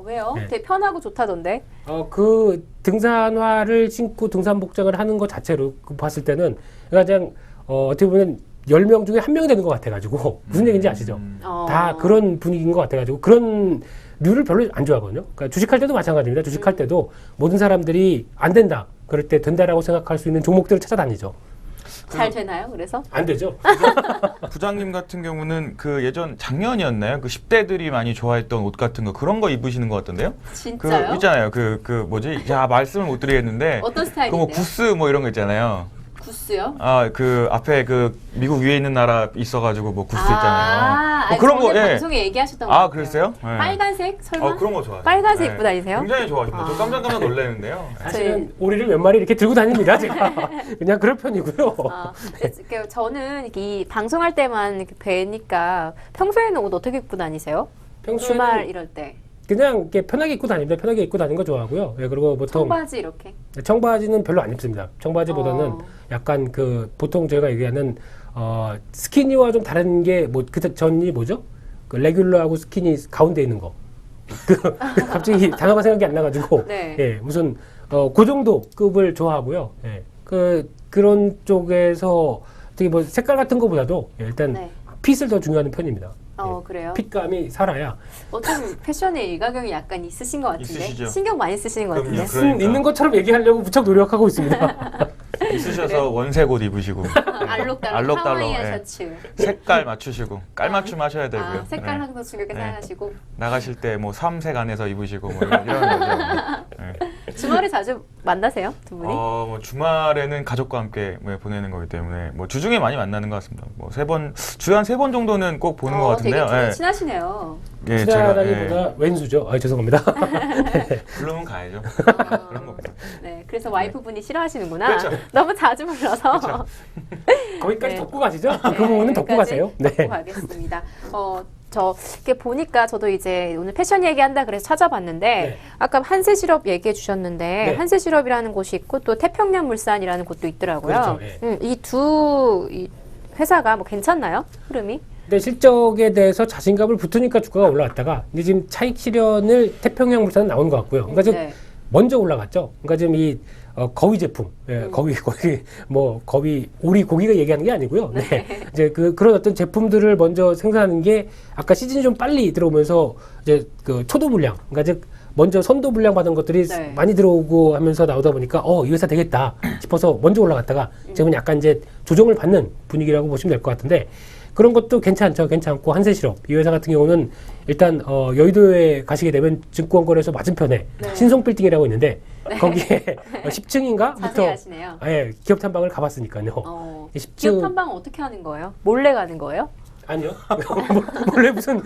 왜요? 네. 되게 편하고 좋다던데. 그 등산화를 신고 등산 복장을 하는 것 자체로 봤을 때는 그냥 어떻게 보면 10명 중에 1명이 되는 것 같아가지고 무슨 얘기인지 아시죠? 다 그런 분위기인 것 같아가지고 그런 류를 별로 안 좋아하거든요. 그러니까 주식할 때도 마찬가지입니다. 주식할 때도 모든 사람들이 안 된다. 그럴 때 된다라고 생각할 수 있는 종목들을 찾아다니죠. 잘 되나요? 그래서? 안 되죠. 부장님 같은 경우는 그 예전 작년이었나요? 그 10대들이 많이 좋아했던 옷 같은 거 그런 거 입으시는 것 같던데요? 진짜요? 그 있잖아요. 뭐지? 야 말씀을 못 드리겠는데 어떤 그 스타일인데요? 뭐 구스 뭐 이런 거 있잖아요. 구스요? 그 앞에 그 미국 위에 있는 나라 있어가지고 뭐 구스 있잖아요. 뭐 그런 거 방송에 얘기하셨던 거 같아요. 그랬어요? 네. 빨간색 설마? 그런 거 좋아해요. 빨간색 네. 입고 다니세요? 굉장히 좋아하십니다. 저 깜짝 놀라는데요. 사실은 오리를 몇 마리 이렇게 들고 다닙니다. 제가 그냥 그럴 편이고요. 저는 이 방송할 때만 이렇게 뵈니까 평소에는 옷 어떻게 입고 다니세요? 평소에는 주말 이럴 때 그냥 이렇게 편하게 입고 다닙니다. 편하게 입고 다니는 거 좋아하고요. 그리고 보통 청바지 이렇게. 청바지는 별로 안 입습니다. 청바지보다는 약간 보통 저희가 얘기하는 스키니와 좀 다른 게 그 전이 뭐죠? 그 레귤러하고 스키니 가운데 있는 거. 갑자기 단어가 생각이 안 나가지고 네. 무슨 그 정도 급을 좋아하고요. 그런 쪽에서 되게 색깔 같은 거보다도 일단 핏을 더 중요하는 편입니다. 그래요? 핏감이 살아야. 좀 패션에 일가견이 약간 있으신 것 같은데? 있으시죠? 신경 많이 쓰시는 것 같은데? 그러니까. 있는 것처럼 얘기하려고 무척 노력하고 있습니다. 있으셔서 원색 옷 입으시고 알록달록 하와이안 예. 셔츠. 색깔 맞추시고 깔맞춤 하셔야 되고요. 색깔 네. 항상 중요하게 네. 생각하시고. 나가실 때 뭐 3색 안에서 입으시고 뭐 이런 거죠. 네. 주말에 자주 만나세요? 두 분이? 뭐 주말에는 가족과 함께 보내는 거기 때문에 뭐 주중에 많이 만나는 것 같습니다. 뭐 주에 한 3번 정도는 꼭 보는 것 같은데요. 되게 둘이 친하시네요. 예, 친하다기보다 왼수죠. 죄송합니다. 부르면 가야죠. 그런 겁니다. 네, 그래서 와이프분이 싫어하시는구나. 그렇죠. 너무 자주 불러서. 그렇죠. 거기까지 네. 덮고 가시죠? 그 부분은 덮고 가세요. 네. 덮고 가겠습니다. 이렇게 보니까 저도 이제 오늘 패션 얘기한다 그래서 찾아봤는데 아까 한세실업 얘기해 주셨는데 한세실업이라는 곳이 있고 또 태평양물산이라는 곳도 있더라고요. 그렇죠. 이 두 회사가 뭐 괜찮나요? 흐름이? 근데 실적에 대해서 자신감을 붙으니까 주가가 올라갔다가 이제 지금 차익 실현을 태평양물산은 나오는 것 같고요. 그러니까 지금 먼저 올라갔죠. 그러니까 지금 이 거위 제품, 거위 오리 고기가 얘기하는 게 아니고요. 이제 그런 어떤 제품들을 먼저 생산하는 게 아까 시즌이 좀 빨리 들어오면서 이제 초도 물량, 그러니까 즉 먼저 선도 물량 받은 것들이 많이 들어오고 하면서 나오다 보니까 이 회사 되겠다 싶어서 먼저 올라갔다가 지금은 약간 이제 조정을 받는 분위기라고 보시면 될 것 같은데. 그런 것도 괜찮고 한세실업 이 회사 같은 경우는 일단 여의도에 가시게 되면 증권거래소 맞은편에 신성빌딩이라고 있는데 거기에 10층인가부터 기업 탐방을 가봤으니까요. 기업 탐방은 어떻게 하는 거예요? 몰래 가는 거예요? 아니요. 원래 무슨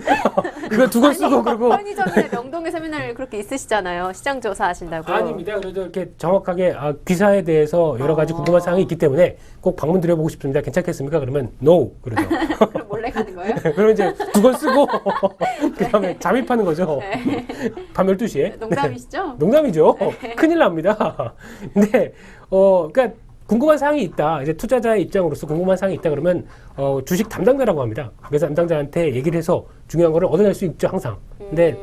그거 두 권 쓰고 그러고 편의점이나 명동에서 맨날 그렇게 있으시잖아요. 시장 조사 하신다고. 아닙니다. 그래도 이렇게 정확하게 기사에 대해서 여러 가지 궁금한 사항이 있기 때문에 꼭 방문 드려보고 싶습니다. 괜찮겠습니까? 그러면 no 그러죠. 그럼 몰래 가는 거예요? 그러면 이제 두 권 쓰고 그다음에 잠입하는 거죠. 밤 12시에. 농담이시죠? 농담이죠. 큰일 납니다. 근데 그러니까 궁금한 사항이 있다. 이제 투자자의 입장으로서 궁금한 사항이 있다 그러면 주식 담당자라고 합니다. 그래서 담당자한테 얘기를 해서 중요한 거를 얻어낼 수 있죠, 항상. 근데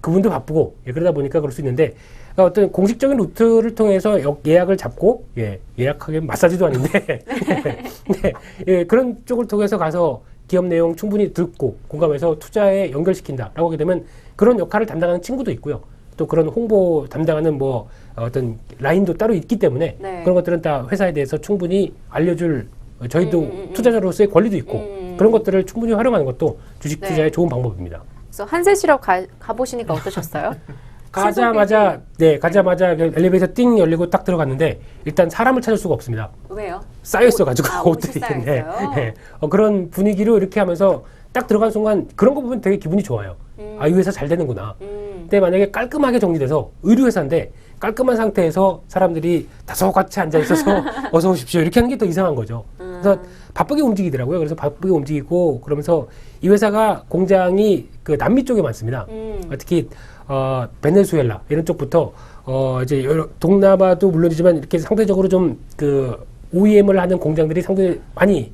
그분도 바쁘고 그러다 보니까 그럴 수 있는데 그러니까 어떤 공식적인 루트를 통해서 예약을 잡고 예약하기엔 마사지도 아닌데 그런 쪽을 통해서 가서 기업 내용 충분히 듣고 공감해서 투자에 연결시킨다라고 하게 되면 그런 역할을 담당하는 친구도 있고요. 또 그런 홍보 담당하는 어떤 라인도 따로 있기 때문에 그런 것들은 다 회사에 대해서 충분히 알려줄 저희도 투자자로서의 권리도 있고 그런 것들을 충분히 활용하는 것도 주식 네. 투자의 좋은 방법입니다. 그래서 한세실업 가보시니까 어떠셨어요? 가자마자 엘리베이터 띵 열리고 딱 들어갔는데 일단 사람을 찾을 수가 없습니다. 왜요? 쌓여 있어가지고 옷이 옷들이. 쌓여 있어요? 네. 그런 분위기로 이렇게 하면서 딱 들어간 순간 그런 거 보면 되게 기분이 좋아요. 아, 이 회사 잘 되는구나. 근데 만약에 깔끔하게 정리돼서 의류 회사인데 깔끔한 상태에서 사람들이 다소같이 앉아 있어서 어서 오십시오 이렇게 하는 게 더 이상한 거죠. 그래서 바쁘게 움직이더라고요. 그래서 바쁘게 움직이고 그러면서 이 회사가 공장이 그 남미 쪽에 많습니다. 특히 베네수엘라 이런 쪽부터 이제 여러 동남아도 물론이지만 이렇게 상대적으로 좀 그 OEM을 하는 공장들이 상당히 많이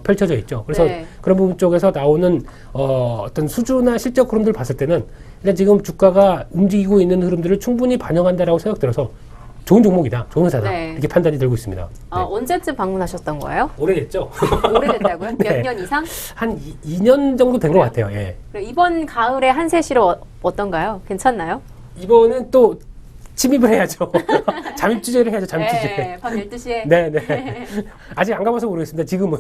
펼쳐져 있죠. 그래서 네. 그런 부분 쪽에서 나오는 어떤 수주나 실적 흐름들을 봤을 때는 일단 지금 주가가 움직이고 있는 흐름들을 충분히 반영한다라고 생각 들어서 좋은 종목이다, 좋은 회사다 네. 이렇게 판단이 들고 있습니다. 언제쯤 방문하셨던 거예요? 오래됐죠? 오래됐다고요? 몇 네. 년 이상? 한 2년 정도 된 것 같아요. 예. 그리고 이번 가을에 한세실업 어떤가요? 괜찮나요? 이번은 또 침입을 해야죠. 잠입 주제를 해야죠. 잠입 주제. 네, 밤 12시에. 네. 아직 안 가봐서 모르겠습니다. 지금은.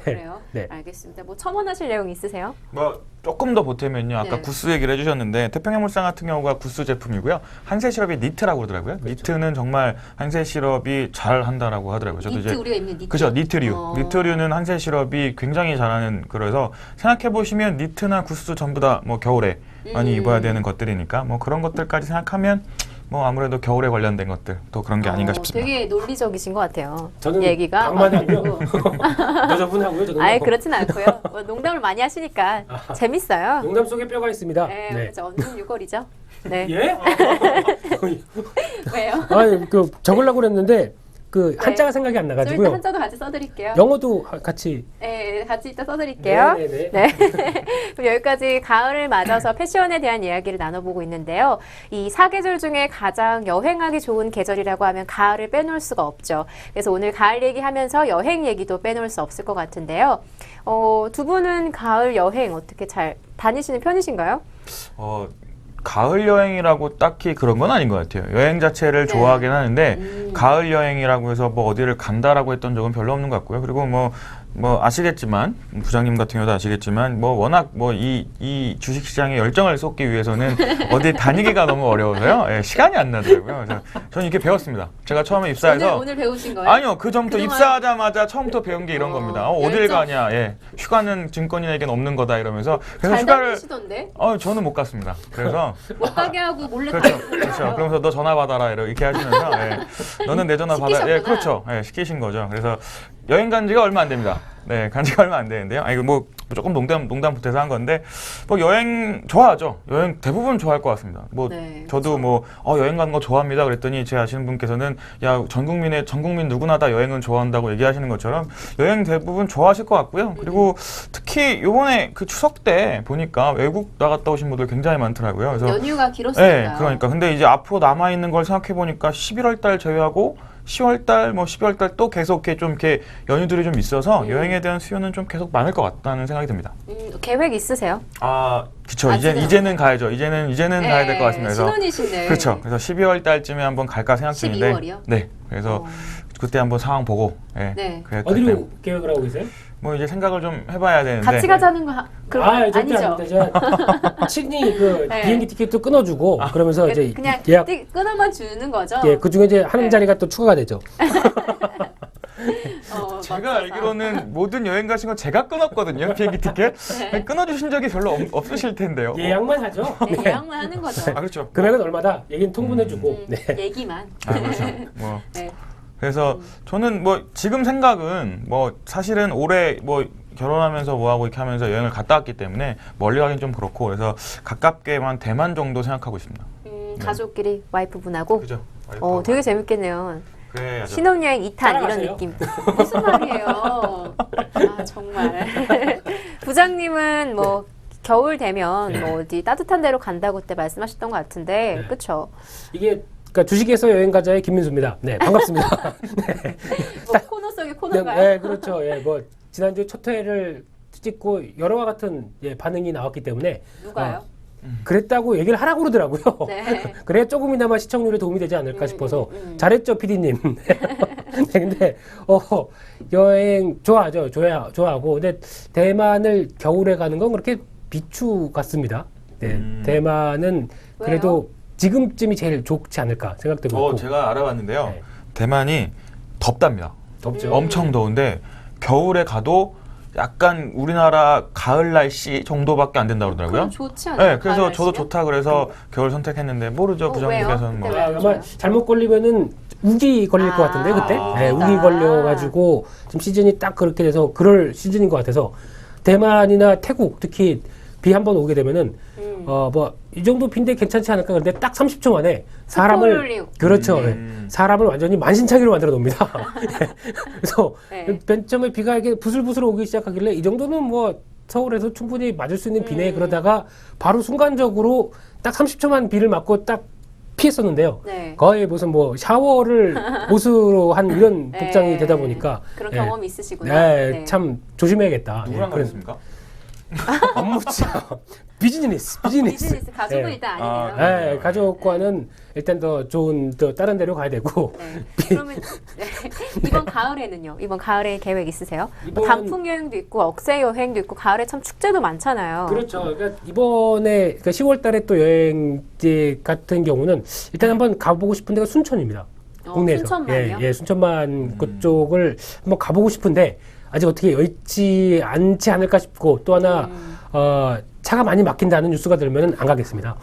그래요? 네. 알겠습니다. 뭐 첨언하실 내용 있으세요? 뭐 조금 더 보태면요. 아까 네. 구스 얘기를 해주셨는데 태평양물산 같은 경우가 구스 제품이고요. 한세실업이 니트라고 그러더라고요. 그렇죠. 니트는 정말 한세실업이 잘 한다라고 하더라고요. 저도 니트 우리가 입는 니트. 그죠, 니트류. 니트류는 한세실업이 굉장히 잘하는 거라서 생각해 보시면 니트나 구스 전부 다 뭐 겨울에 많이 입어야 되는 것들이니까 뭐 그런 것들까지 생각하면 뭐 아무래도 겨울에 관련된 것들 또 그런 게 아닌가 싶습니다. 되게 논리적이신 것 같아요. 저는 얘기가. 방만하고요. 여자분하고요. 저는 아예 그렇진 않고요. 뭐 농담을 많이 하시니까 재밌어요. 농담 속에 뼈가 있습니다. 네, 네. 그렇죠. 언제는 6월이죠. 네. 예? 왜요? 아니, 그 적으려고 그랬는데 그 네. 한자가 생각이 안 저 일단 나가지고요. 한자도 같이 써드릴게요. 영어도 같이. 네, 같이 이따 써드릴게요. 네네네. 네. 그럼 여기까지 가을을 맞아서 패션에 대한 이야기를 나눠보고 있는데요. 이 사계절 중에 가장 여행하기 좋은 계절이라고 하면 가을을 빼놓을 수가 없죠. 그래서 오늘 가을 얘기하면서 여행 얘기도 빼놓을 수 없을 것 같은데요. 두 분은 가을 여행 어떻게 잘 다니시는 편이신가요? 가을 여행이라고 딱히 그런 건 아닌 것 같아요. 여행 자체를 네. 좋아하긴 하는데 가을 여행이라고 해서 뭐 어디를 간다라고 했던 적은 별로 없는 것 같고요. 그리고 뭐 아시겠지만 부장님 같은 경우도 아시겠지만 뭐 워낙 뭐 이 주식시장에 열정을 쏟기 위해서는 어디 다니기가 너무 어려워서요. 예, 시간이 안 나더라고요. 그래서 저는 이렇게 배웠습니다. 제가 처음에 입사해서 오늘 배우신 거예요? 아니요, 그 전부터 그동안- 입사하자마자 처음부터 배운 게 이런 겁니다. 어딜 열정. 가냐, 예, 휴가는 증권인에겐 없는 거다 이러면서 그래서 잘 휴가를 다니시던데? 저는 못 갔습니다. 그래서 못 가게 하고 몰래 그렇죠. 가고. 그렇죠. 그러면서 너 전화 받아라 이렇게 하시면서 너는 내 전화 받아. 시키셨구나. 예, 그렇죠. 예, 시키신 거죠. 그래서 여행 간 지가 얼마 안 됩니다. 네, 간 지가 얼마 안 되는데요. 아니 뭐 조금 농담 붙여서 한 건데 뭐 여행 좋아하죠. 여행 대부분 좋아할 것 같습니다. 뭐 네, 저도 뭐 여행 가는 거 좋아합니다. 그랬더니 제 아시는 분께서는 야 전 국민 누구나 다 여행은 좋아한다고 얘기하시는 것처럼 여행 대부분 좋아하실 것 같고요. 그리고 특히 요번에 그 추석 때 보니까 외국 나갔다 오신 분들 굉장히 많더라고요. 그래서 연휴가 길었으니까요. 네, 그러니까 근데 이제 앞으로 남아 있는 걸 생각해 보니까 11월 달 제외하고 10월 달, 뭐 12월 달 또 계속 이렇게 좀 이렇게 연휴들이 좀 있어서 여행에 대한 수요는 좀 계속 많을 것 같다는 생각이 듭니다. 계획 있으세요? 그렇죠. 아직은 이제는 가야죠. 이제는 가야 될 것 같습니다. 그래서 신혼이신데. 그렇죠. 그래서 12월 달쯤에 한번 갈까 생각 중인데. 12월이요? 네. 그래서 그때 한번 상황 보고. 네. 어디로 계획을 하고 계세요? 뭐 이제 생각을 좀 해봐야 되는데. 같이 가자는 거 절대 아니죠? 아닙니다. 제가 친히 그 네. 비행기 티켓도 끊어주고 그러면서 이제 그냥 예약 끊어만 주는 거죠? 예, 그 중에 이제 하는 네. 자리가 또 추가가 되죠. 제가 알기로는 모든 여행 가신 건 제가 끊었거든요. 비행기 티켓. 끊어주신 적이 별로 없으실 텐데요. 예약만 하죠. 네, 예약만 하는 거죠. 그렇죠. 금액은 얼마다 얘기는 통분해주고. 네. 얘기만. 그렇죠. 뭐. 네. 그래서 저는 뭐 지금 생각은 뭐 사실은 올해 뭐 결혼하면서 뭐하고 이렇게 하면서 여행을 갔다 왔기 때문에 멀리 가긴 좀 그렇고 그래서 가깝게만 대만 정도 생각하고 있습니다. 가족끼리 와이프분하고. 그죠? 되게 재밌겠네요. 그래야죠. 신혼여행 2탄 이런 따라가세요. 느낌. 무슨 말이에요? 정말. 부장님은 뭐 겨울 되면 뭐 어디 따뜻한 데로 간다고 그때 말씀하셨던 것 같은데, 네. 그렇죠? 이게 그러니까 주식에서 여행 가자의 김민수입니다. 네, 반갑습니다. 뭐 코너 속의 코너가요? 네, 그렇죠. 예, 뭐 지난주 첫 회를 찍고 여러와 같은 반응이 나왔기 때문에 누가요? 그랬다고 얘기를 하라고 그러더라고요. 네. 그래야 조금이나마 시청률에 도움이 되지 않을까 싶어서 잘했죠, PD님. 네, 근데 여행 좋아하죠. 좋아하고 근데 대만을 겨울에 가는 건 그렇게 비추 같습니다. 네, 대만은 그래도 왜요? 지금쯤이 제일 좋지 않을까 생각되고 있고. 제가 알아봤는데요. 네. 대만이 덥답니다. 덥죠. 엄청 더운데 겨울에 가도 약간 우리나라 가을 날씨 정도밖에 안 된다고 그러더라고요. 그럼 좋지 않아요? 네, 그래서 가을 저도 날씨면? 좋다 그래서 겨울 선택했는데 모르죠. 부장님께서는 뭐. 그때 왜? 아마 잘못 걸리면은 우기 걸릴 것 같은데 그때 네, 우기 걸려가지고 지금 시즌이 딱 그렇게 돼서 그럴 시즌인 것 같아서 대만이나 태국 특히 비 한 번 오게 되면은 뭐 이 정도 비인데 괜찮지 않을까 그런데 딱 30초 만에 사람을 그렇죠 네. 사람을 완전히 만신창이로 만들어 놓습니다. 그래서 네. 맨 처음에 비가 이게 부슬부슬 오기 시작하길래 이 정도는 뭐 서울에서 충분히 맞을 수 있는 비네 그러다가 바로 순간적으로 딱 30초만 비를 맞고 딱 피했었는데요. 네. 거의 무슨 뭐 샤워를 옷으로 한 이런 네. 복장이 되다 보니까 그런 네. 경험이 있으시구나. 네, 참 조심해야겠다. 누구랑 그런 가셨습니까? 업무차 비즈니스. 비즈니스 가족은 네. 일단 아, 아니네요. 네, 가족과는 일단 더 좋은 또 다른 데로 가야 되고 네. 그러면 네. 이번 가을에는요? 이번 가을에 계획 있으세요? 뭐 이번- 단풍 여행도 있고 억새 여행도 있고 가을에 참 축제도 많잖아요. 그렇죠. 그러니까 이번에 그러니까 10월달에 또 여행지 같은 경우는 일단 한번 가보고 싶은 데가 순천입니다. 국내에서 순천만요? 예, 순천만 그쪽을 한번 가보고 싶은데 아직 어떻게 여의치 않지 않을까 싶고 또 하나 차가 많이 막힌다는 뉴스가 들면은 안 가겠습니다.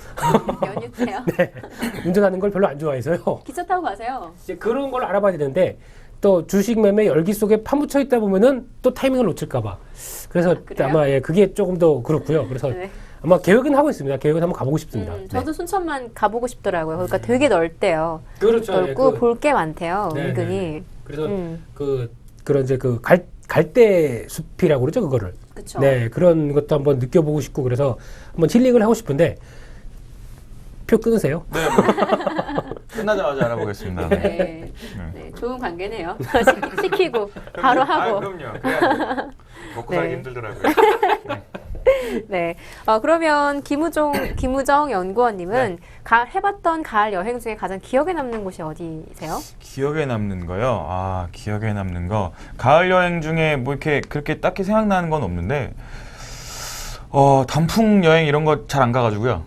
연휴 때요? 네, 운전하는 걸 별로 안 좋아해서요. 기차 타고 가세요. 이제 그런 걸 알아봐야 되는데 또 주식 매매 열기 속에 파묻혀 있다 보면은 또 타이밍을 놓칠까봐. 그래서 그래요? 아마 예, 그게 조금 더 그렇고요. 그래서 네. 아마 계획은 하고 있습니다. 계획은 한번 가보고 싶습니다. 저도 순천만 가보고 싶더라고요. 그러니까 되게 넓대요. 네. 그렇죠. 넓고 볼 게 많대요. 네, 은근히. 네. 그래서 음. 그런 이제 그 갈대 숲이라고 그러죠, 그거를. 그쵸. 네, 그런 것도 한번 느껴보고 싶고 그래서 한번 힐링을 하고 싶은데 표 끊으세요. 네, 뭐. 끝나자마자 알아보겠습니다. 네. 네. 네, 좋은 관계네요. 시키고 바로 하고. 그럼요. 그래야죠. 먹고 살기 네. 힘들더라고요. 네. 그러면 김우정 연구원님은 해봤던 가을 여행 중에 가장 기억에 남는 곳이 어디세요? 기억에 남는 거요? 아, 기억에 남는 거. 가을 여행 중에 뭐 이렇게 그렇게 딱히 생각나는 건 없는데, 단풍 여행 이런 거 잘 안 가가지고요.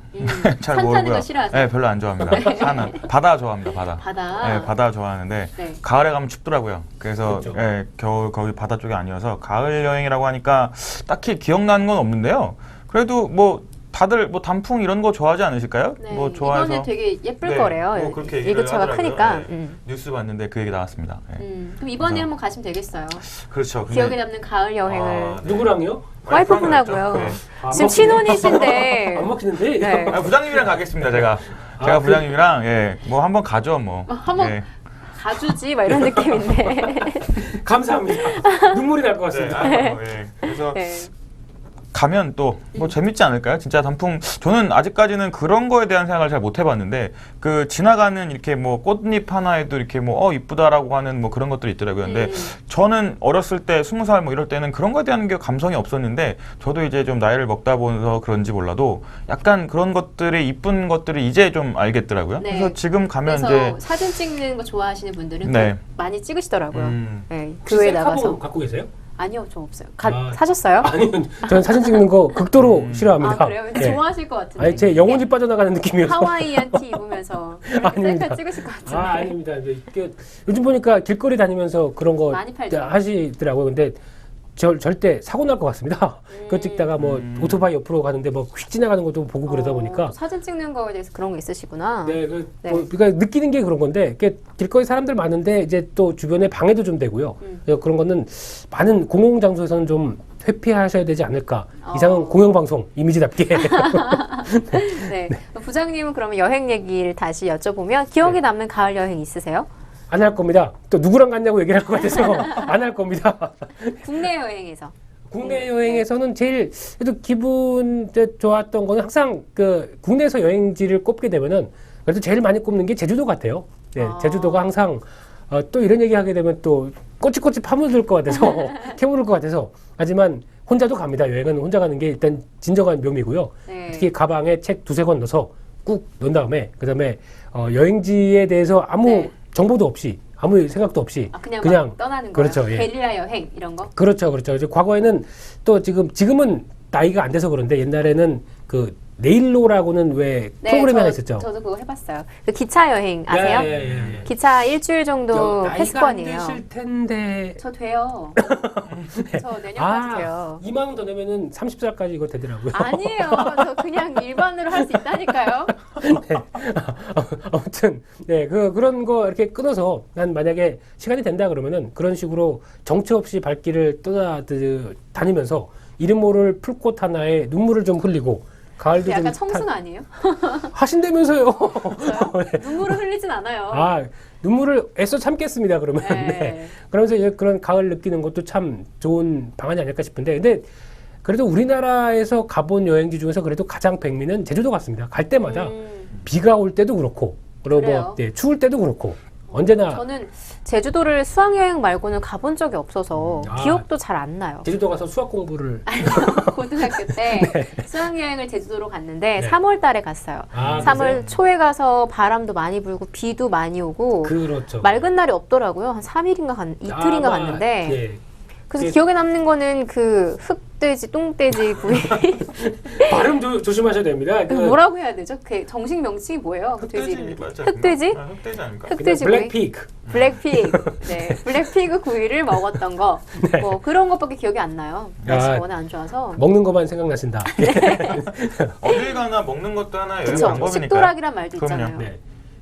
잘 산 타는 모르고요. 거 싫어하세요? 네, 별로 안 좋아합니다. 산은. 바다 좋아합니다, 바다. 바다. 네, 바다 좋아하는데, 네. 가을에 가면 춥더라고요. 그래서, 그렇죠. 예, 겨울 거기 바다 쪽이 아니어서, 가을 여행이라고 하니까 딱히 기억나는 건 없는데요. 그래도 뭐, 다들 뭐 단풍 이런 거 좋아하지 않으실까요? 네. 뭐 좋아해서. 이번에 되게 예쁠 네, 거래요. 뭐 그렇게 얘기를 일교차가 하더라고요. 크니까. 네. 뉴스 봤는데 그 얘기 나왔습니다. 네. 그럼 이번에 그래서- 한번 가시면 되겠어요. 그렇죠. 근데- 기억에 남는 가을 여행을. 아, 네. 누구랑요? 와이프분하고요. 네. 지금 신혼이신데. 안 먹히는데. 네. 아, 부장님이랑 가겠습니다, 제가. 제가 부장님이랑, 예, 뭐 한번 가죠, 뭐. 한번 예. 가주지 막 이런 느낌인데. 감사합니다. 눈물이 날 것 네, 같습니다. 예. 그래서 네. 가면 또 뭐 재밌지 않을까요? 진짜 단풍 저는 아직까지는 그런 거에 대한 생각을 잘 못 해봤는데 그 지나가는 이렇게 뭐 꽃잎 하나에도 이렇게 뭐 이쁘다라고 하는 뭐 그런 것들이 있더라고요. 근데 저는 어렸을 때 20살 뭐 이럴 때는 그런 거에 대한 게 감성이 없었는데 저도 이제 좀 나이를 먹다 보면서 그런지 몰라도 약간 그런 것들이 이쁜 것들을 이제 좀 알겠더라고요. 네. 그래서 지금 가면 그래서 이제 사진 찍는 거 좋아하시는 분들은 네. 꼭 많이 찍으시더라고요. 네. 교회 나가서. 셀카봉 갖고 계세요? 아니요, 저 없어요. 아. 사셨어요? 아니요, 저는 사진 찍는 거 극도로 싫어합니다. 아, 그래요? 왠지 예. 좋아하실 것 같은데. 아니, 제 영혼이 빠져나가는 느낌이어서. 하와이안 티 입으면서 아닙니다. 셀카 찍으실 것 같은데. 아닙니다. 이게 요즘 보니까 길거리 다니면서 그런 거 많이 팔죠. 하시더라고요. 근데 절대 사고 날 것 같습니다. 그거 찍다가 뭐 오토바이 옆으로 가는데 뭐 휙 지나가는 것도 보고 그러다 보니까. 사진 찍는 거에 대해서 그런 거 있으시구나. 네, 네. 그러니까 느끼는 게 그런 건데, 이게 길거리 사람들 많은데 이제 또 주변에 방해도 좀 되고요. 그래서 그런 거는 많은 공공 장소에서는 좀 회피하셔야 되지 않을까. 이상은 공영방송 이미지답게. 네. 부장님은 그러면 여행 얘기를 다시 여쭤보면 기억에 남는 가을 여행 있으세요? 안 할 겁니다. 또 누구랑 갔냐고 얘기를 할 것 같아서 안 할 겁니다. 국내 여행에서. 국내 여행에서는 제일 그래도 기분 좋았던 거는 항상 그 국내에서 여행지를 꼽게 되면은 그래도 제일 많이 꼽는 게 제주도 같아요. 네, 제주도가 항상 또 이런 얘기 하게 되면 또 꼬치꼬치 파묻을 것 같아서 캐물을 것 같아서 하지만 혼자도 갑니다. 여행은 혼자 가는 게 일단 진정한 묘미고요. 네. 특히 가방에 책 두세 권 넣어서 꾹 넣은 다음에 그다음에 여행지에 대해서 아무 네. 정보도 없이 아무 생각도 없이 그냥 막 떠나는 거예요. 그렇죠. 예. 게릴라 여행 이런 거. 그렇죠. 이제 과거에는 또 지금은 나이가 안 돼서 그런데 옛날에는 그 네일로라고는 왜 프로그램이 하나 있었죠. 저도 그거 해봤어요. 그 기차 여행 아세요? 예. 기차 일주일 정도 패스권이에요. 나이가 안 되실 텐데. 저 돼요. 저 내년까지 돼요. 2만 원 더 내면은 30살까지 이거 되더라고요. 아니에요. 저 그냥 일반으로 할 수 있다니까요. 네. 아무튼 네, 그런 거 이렇게 끊어서 난 만약에 시간이 된다 그러면은 그런 식으로 정처 없이 발길을 다니면서 이름 모를 풀꽃 하나에 눈물을 좀 흘리고 가을도 약간 좀 청순 아니에요? 하신다면서요. 네. 눈물을 흘리진 않아요. 눈물을 애써 참겠습니다. 그러면 네. 네. 그러면서 이제 그런 가을 느끼는 것도 참 좋은 방안이 아닐까 싶은데 근데 그래도 우리나라에서 가본 여행지 중에서 그래도 가장 백미는 제주도 같습니다. 갈 때마다 비가 올 때도 그렇고 그리고 뭐 추울 때도 그렇고 언제나 저는 제주도를 수학여행 말고는 가본 적이 없어서 기억도 잘 안 나요. 제주도 가서 수학 공부를 고등학교 때 수학여행을 제주도로 갔는데 네. 3월 달에 갔어요. 3월 그래요? 초에 가서 바람도 많이 불고 비도 많이 오고 그렇죠. 맑은 날이 없더라고요. 한 3일인가 이틀인가 갔는데 예. 그래서 기억에 남는 거는 그 흑돼지, 똥돼지 구이. 발음 조심하셔야 됩니다. 뭐라고 해야 되죠? 그 정식 명칭이 뭐예요? 그 돼지 이름이. 흑돼지? 흑돼지 아닙니까? 흑돼지 구이. 블랙피그. 블랙피그. 네, 블랙피그 구이를 먹었던 거. 네. 뭐 그런 것밖에 기억이 안 나요. 날씨가 워낙 안 좋아서. 먹는 것만 생각나신다. 어딜 가나 먹는 것도 하나 여행 그쵸. 방법이니까. 식도락이란 말도 그럼요. 있잖아요. 네.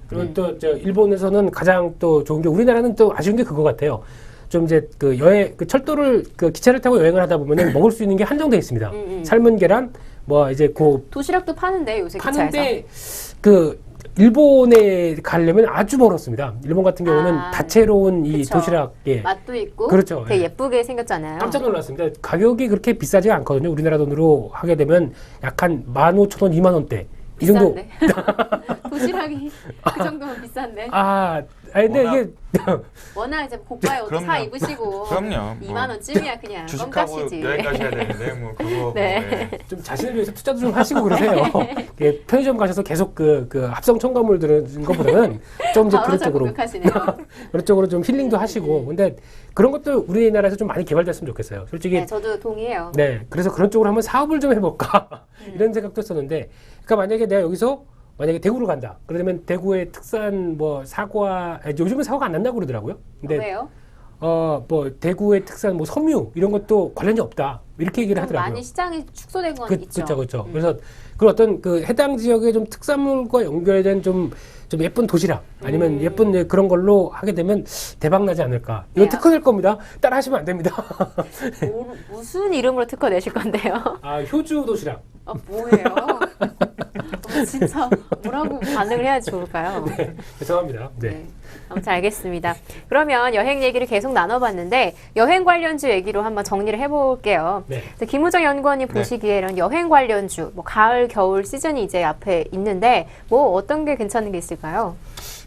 그리고 또 일본에서는 가장 또 좋은 게 우리나라는 또 아쉬운 게 그거 같아요. 좀 이제 그 철도를 기차를 타고 여행을 하다 보면은 먹을 수 있는 게 한정돼 있습니다. 삶은 계란 뭐 이제 도시락도 파는데 요새 파는데 그 일본에 가려면 아주 멀었습니다. 일본 같은 경우는 다채로운 이 그쵸. 도시락에 맛도 있고 그렇죠. 되게 예쁘게 생겼잖아요. 깜짝 놀랐습니다. 가격이 그렇게 비싸지가 않거든요. 우리나라 돈으로 하게 되면 약 한 15,000원, 2만 원대 이 정도. 비싼데. 도시락이 그 정도면 비싼데. 근데 워낙- 이게 워낙 이제 고가의 옷 사 입으시고 그럼요. 2만 원쯤이야 그냥 주식하고 껌값이지. 여행 가셔야 되는데 뭐 그거 네. 좀 자신을 위해서 투자도 좀 하시고 그러세요. 이게 편의점 가셔서 계속 그 합성 첨가물 들은 것보다는 좀 이제 바로 그런 잘 쪽으로 공격하시네요. 그런 쪽으로 좀 힐링도 하시고. 근데 그런 것도 우리나라에서 좀 많이 개발됐으면 좋겠어요. 솔직히. 네, 저도 동의해요. 네. 그래서 그런 쪽으로 한번 사업을 좀 해볼까 이런 생각도 했었는데, 그러니까 만약에 내가 여기서 만약에 대구로 간다. 그러면 대구의 특산 뭐 사과, 요즘은 사과가 안 난다고 그러더라고요. 근데 왜요? 뭐 대구의 특산 뭐 섬유 이런 것도 관련이 없다. 이렇게 얘기를 하더라고요. 많이 시장이 축소된 건 있죠. 그렇죠. 그래서 그 어떤 그 해당 지역의 좀 특산물과 연결된 좀 예쁜 도시락 아니면 예쁜 그런 걸로 하게 되면 대박 나지 않을까. 이거 네. 특허 낼 겁니다. 따라 하시면 안 됩니다. 무슨 이름으로 특허 내실 건데요? 효주 도시락. 뭐예요? 진짜 뭐라고 반응을 해야 좋을까요? 죄송합니다. 네. 네. 아무튼 알겠습니다. 그러면 여행 얘기를 계속 나눠봤는데 여행 관련주 얘기로 한번 정리를 해볼게요. 네. 김우정 연구원이 보시기에는 여행 관련주, 뭐 가을, 겨울 시즌이 이제 앞에 있는데 뭐 어떤 게 괜찮은 게 있을까요?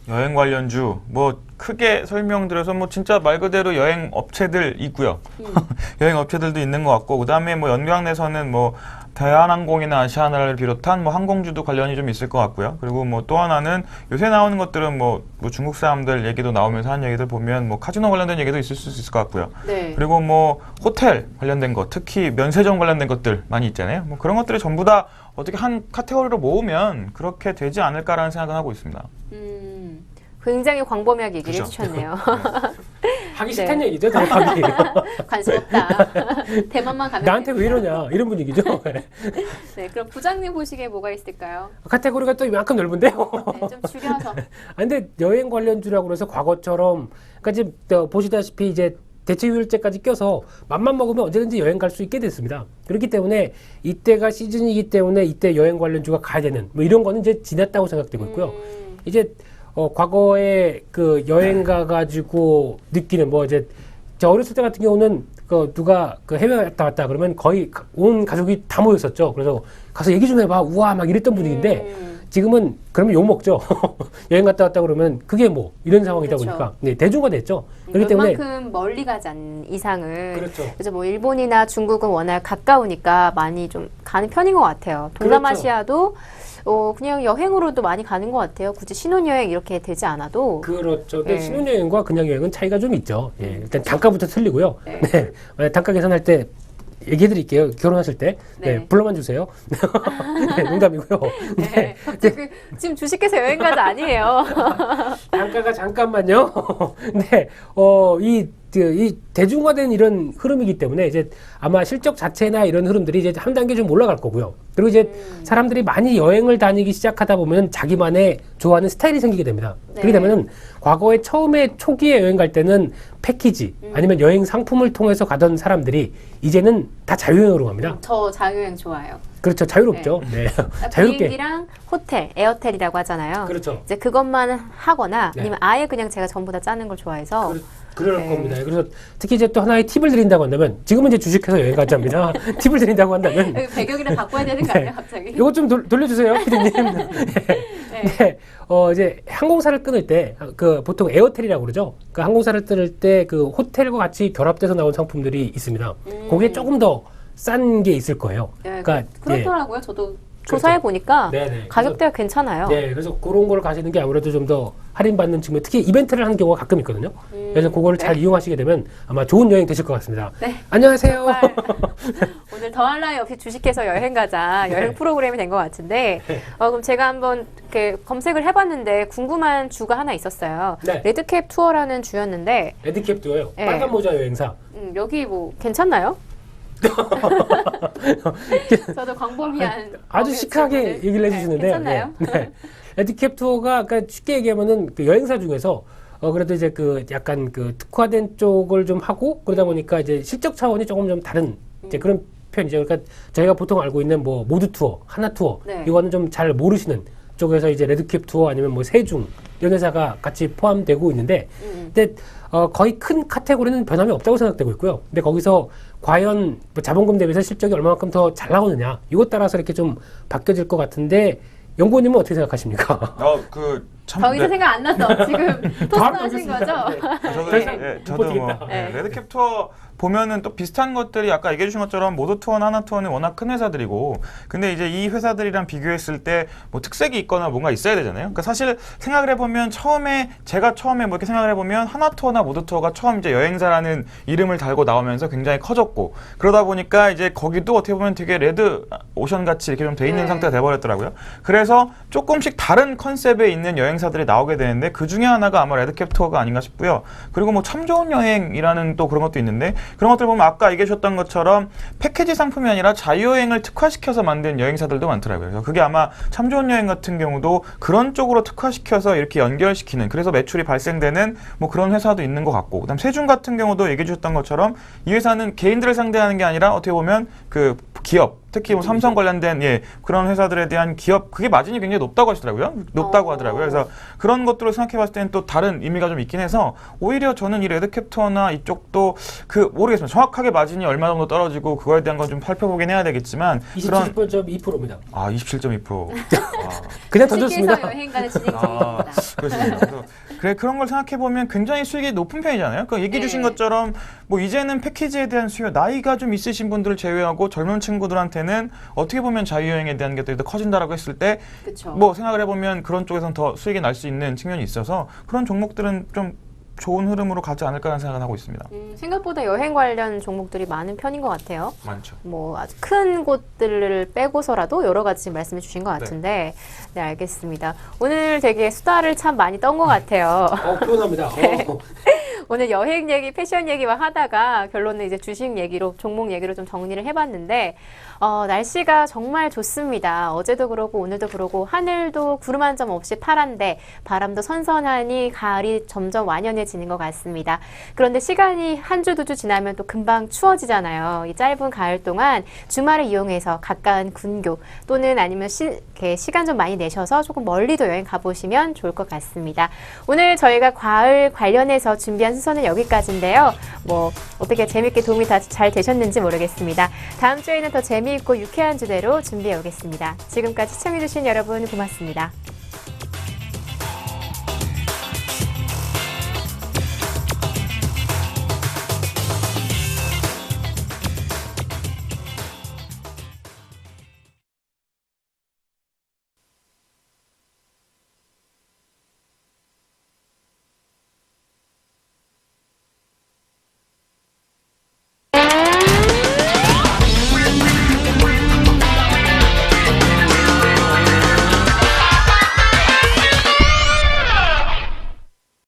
여행 관련주 뭐 크게 설명드려서 뭐 진짜 말 그대로 여행 업체들 있고요. 여행 업체들도 있는 것 같고 그다음에 뭐 연gang 내에서는 뭐 대한항공이나 아시아나를 비롯한 뭐 항공주도 관련이 좀 있을 것 같고요. 그리고 뭐 또 하나는 요새 나오는 것들은 뭐 중국 사람들 얘기도 나오면서 하는 얘기들 보면 뭐 카지노 관련된 얘기도 있을 수 있을 것 같고요. 네. 그리고 뭐 호텔 관련된 것, 특히 면세점 관련된 것들 많이 있잖아요. 뭐 그런 것들이 전부 다 어떻게 한 카테고리로 모으면 그렇게 되지 않을까라는 생각은 하고 있습니다. 굉장히 광범위하게 얘기를 그죠. 해주셨네요. 하기 싫다는 얘기죠. 대답하기. 관심 없다. 대만만 가면 나한테 왜 됩니다. 이러냐 이런 분위기죠. 네, 그럼 부장님 보시기에 뭐가 있을까요? 카테고리가 또 이만큼 넓은데요. 네, 좀 줄여서. 근데 여행 관련주라고 그래서 과거처럼 그러니까 지금 보시다시피 이제 대체휴일제까지 껴서 맘만 먹으면 언제든지 여행 갈 수 있게 됐습니다. 그렇기 때문에 이때가 시즌이기 때문에 이때 여행 관련주가 가야 되는 뭐 이런 거는 이제 지났다고 생각되고 있고요. 이제 과거에 그 여행 가가지고 느끼는 뭐 이제 저 어렸을 때 같은 경우는 그 누가 그 해외 갔다 왔다 그러면 거의 온 가족이 다 모였었죠. 그래서 가서 얘기 좀 해봐. 우와 막 이랬던 분위기인데 지금은 그러면 욕 먹죠. 여행 갔다 왔다 그러면 그게 뭐 이런 상황이다 그렇죠. 보니까 네, 대중화됐죠. 그렇기 때문에 웬만큼 멀리 가지 않는 이상은 그렇죠. 그래서 뭐 일본이나 중국은 워낙 가까우니까 많이 좀 가는 편인 것 같아요. 동남아시아도 그냥 여행으로도 많이 가는 것 같아요. 굳이 신혼여행 이렇게 되지 않아도. 그렇죠. 근데 네. 신혼여행과 그냥 여행은 차이가 좀 있죠. 예, 일단 단가부터 틀리고요. 네. 단가 계산할 때 얘기해 드릴게요. 결혼하실 때. 네. 불러만 주세요. 네, 농담이고요. 네. 갑자기 지금 주식회사 여행 가자 아니에요. 단가가 잠깐만요. 네. 이 대중화된 이런 흐름이기 때문에 이제 아마 실적 자체나 이런 흐름들이 이제 한 단계 좀 올라갈 거고요. 그리고 이제 사람들이 많이 여행을 다니기 시작하다 보면 자기만의 좋아하는 스타일이 생기게 됩니다. 네. 그렇게 되면은 과거에 처음에 초기에 여행 갈 때는 패키지 아니면 여행 상품을 통해서 가던 사람들이 이제는 다 자유여행으로 갑니다. 저 자유여행 좋아해요. 그렇죠. 자유롭죠. 네. 자유롭게. 비행기랑 호텔, 에어텔이라고 하잖아요. 그렇죠. 이제 그것만 하거나 네. 아니면 아예 그냥 제가 전부 다 짜는 걸 좋아해서 그럴 네. 겁니다. 그래서 특히 이제 또 하나의 팁을 드린다고 한다면 지금은 이제 주식해서 여행 가자입니다. 팁을 드린다고 한다면 여기 배경이랑 바꿔야 되는 거 아니에요, 갑자기? 이거 좀 돌려주세요, 피디님. 네. 이제 항공사를 끊을 때 그 보통 에어텔이라고 그러죠. 그 항공사를 끊을 때 그 호텔과 같이 결합돼서 나온 상품들이 있습니다. 거기에 조금 더 싼 게 있을 거예요. 네, 그러니까 그렇더라고요. 저도 조사해 보니까 네네. 가격대가 괜찮아요. 네, 그래서 그런 걸 가시는 게 아무래도 좀 더 할인받는 측면, 특히 이벤트를 하는 경우가 가끔 있거든요. 그래서 그거를 잘 이용하시게 되면 아마 좋은 여행 되실 것 같습니다. 네. 안녕하세요. 오늘 더할 나위 없이 주식해서 여행 가자 여행 프로그램이 된 것 같은데 그럼 제가 한번 이렇게 검색을 해봤는데 궁금한 주가 하나 있었어요. 네. 레드캡 투어라는 주였는데 레드캡도요. 네. 빨간 모자 여행사. 여기 뭐 괜찮나요? 저도 광범위한 아주 시크하게 얘기를 해주시는데. 괜찮나요? 네. 레드캡 투어가 아까 쉽게 얘기하면은 그 여행사 중에서 그래도 이제 그 약간 그 특화된 쪽을 좀 하고 그러다 보니까 이제 실적 차원이 조금 좀 다른 이제 그런 편이죠. 그러니까 저희가 보통 알고 있는 뭐 모두 투어, 하나 투어 네. 이거는 좀 잘 모르시는 쪽에서 이제 레드캡 투어 아니면 뭐 세중 이런 회사가 같이 포함되고 있는데 근데 거의 큰 카테고리는 변함이 없다고 생각되고 있고요. 근데 거기서 과연 뭐 자본금 대비해서 실적이 얼마만큼 더 잘 나오느냐 이것 따라서 이렇게 좀 바뀌어질 것 같은데 연구원님은 어떻게 생각하십니까? 더 이상 생각 안 나서 지금 토스하신 거죠? 저도 뭐 레드캡 투어 보면은 또 비슷한 것들이 아까 얘기해 주신 것처럼 모두 투어나 하나 투어는 워낙 큰 회사들이고 근데 이제 이 회사들이랑 비교했을 때 뭐 특색이 있거나 뭔가 있어야 되잖아요. 그러니까 사실 생각을 해보면 제가 처음에 뭐 이렇게 생각을 해보면 하나 투어나 모두 투어가 처음 이제 여행사라는 이름을 달고 나오면서 굉장히 커졌고 그러다 보니까 이제 거기도 어떻게 보면 되게 레드 오션 같이 이렇게 좀 돼 있는 상태가 돼버렸더라고요. 그래서 조금씩 다른 컨셉에 있는 여행사들이 나오게 되는데 그 중에 하나가 아마 레드캡 투어가 아닌가 싶고요. 그리고 뭐 참 좋은 여행이라는 또 그런 것도 있는데 그런 것들 보면 아까 얘기하셨던 것처럼 패키지 상품이 아니라 자유여행을 특화시켜서 만든 여행사들도 많더라고요. 그래서 그게 아마 참 좋은 여행 같은 경우도 그런 쪽으로 특화시켜서 이렇게 연결시키는 그래서 매출이 발생되는 뭐 그런 회사도 있는 것 같고 그다음 세중 같은 경우도 얘기해 주셨던 것처럼 이 회사는 개인들을 상대하는 게 아니라 어떻게 보면 그 기업 특히 뭐 삼성 관련된 그런 회사들에 대한 기업 그게 마진이 굉장히 높다고 하시더라고요. 높다고 하더라고요. 그래서 그런 것들을 생각해 봤을 때는 또 다른 의미가 좀 있긴 해서 오히려 저는 이 레드캡 투어나 이쪽도 모르겠습니다. 정확하게 마진이 얼마 정도 떨어지고 그거에 대한 건 좀 살펴보긴 해야 되겠지만 27.2%입니다. 27.2%. 그냥 던졌습니다. 주식회사 여행 가는 진행 중입니다. 그렇습니다. 그래서 그런 걸 생각해 보면 굉장히 수익이 높은 편이잖아요. 그러니까 얘기해 주신 것처럼 뭐 이제는 패키지에 대한 수요 나이가 좀 있으신 분들을 제외하고 젊은 친구들한테는 어떻게 보면 자유여행에 대한 게 더 커진다라고 했을 때 뭐 생각을 해보면 그런 쪽에서는 더 수익이 날 수 있는 측면이 있어서 그런 종목들은 좀 좋은 흐름으로 가지 않을까라는 생각을 하고 있습니다. 생각보다 여행 관련 종목들이 많은 편인 것 같아요. 많죠. 뭐 아주 큰 곳들을 빼고서라도 여러 가지 말씀해 주신 것 같은데 네 알겠습니다. 오늘 되게 수다를 참 많이 떤 것 같아요. 표현합니다. 오늘 여행 얘기, 패션 얘기만 하다가 결론은 이제 주식 얘기로, 종목 얘기로 좀 정리를 해봤는데 날씨가 정말 좋습니다. 어제도 그러고 오늘도 그러고 하늘도 구름 한 점 없이 파란데 바람도 선선하니 가을이 점점 완연해지는 것 같습니다. 그런데 시간이 한 주, 두 주 지나면 또 금방 추워지잖아요. 이 짧은 가을 동안 주말을 이용해서 가까운 근교 또는 아니면 이렇게 시간 좀 많이 내셔서 조금 멀리도 여행 가보시면 좋을 것 같습니다. 오늘 저희가 가을 관련해서 준비한 순서는 여기까지인데요. 뭐 어떻게 재밌게 도움이 다 잘 되셨는지 모르겠습니다. 다음 주에는 더 재미있고 유쾌한 주제로 준비해 오겠습니다. 지금까지 시청해주신 여러분 고맙습니다.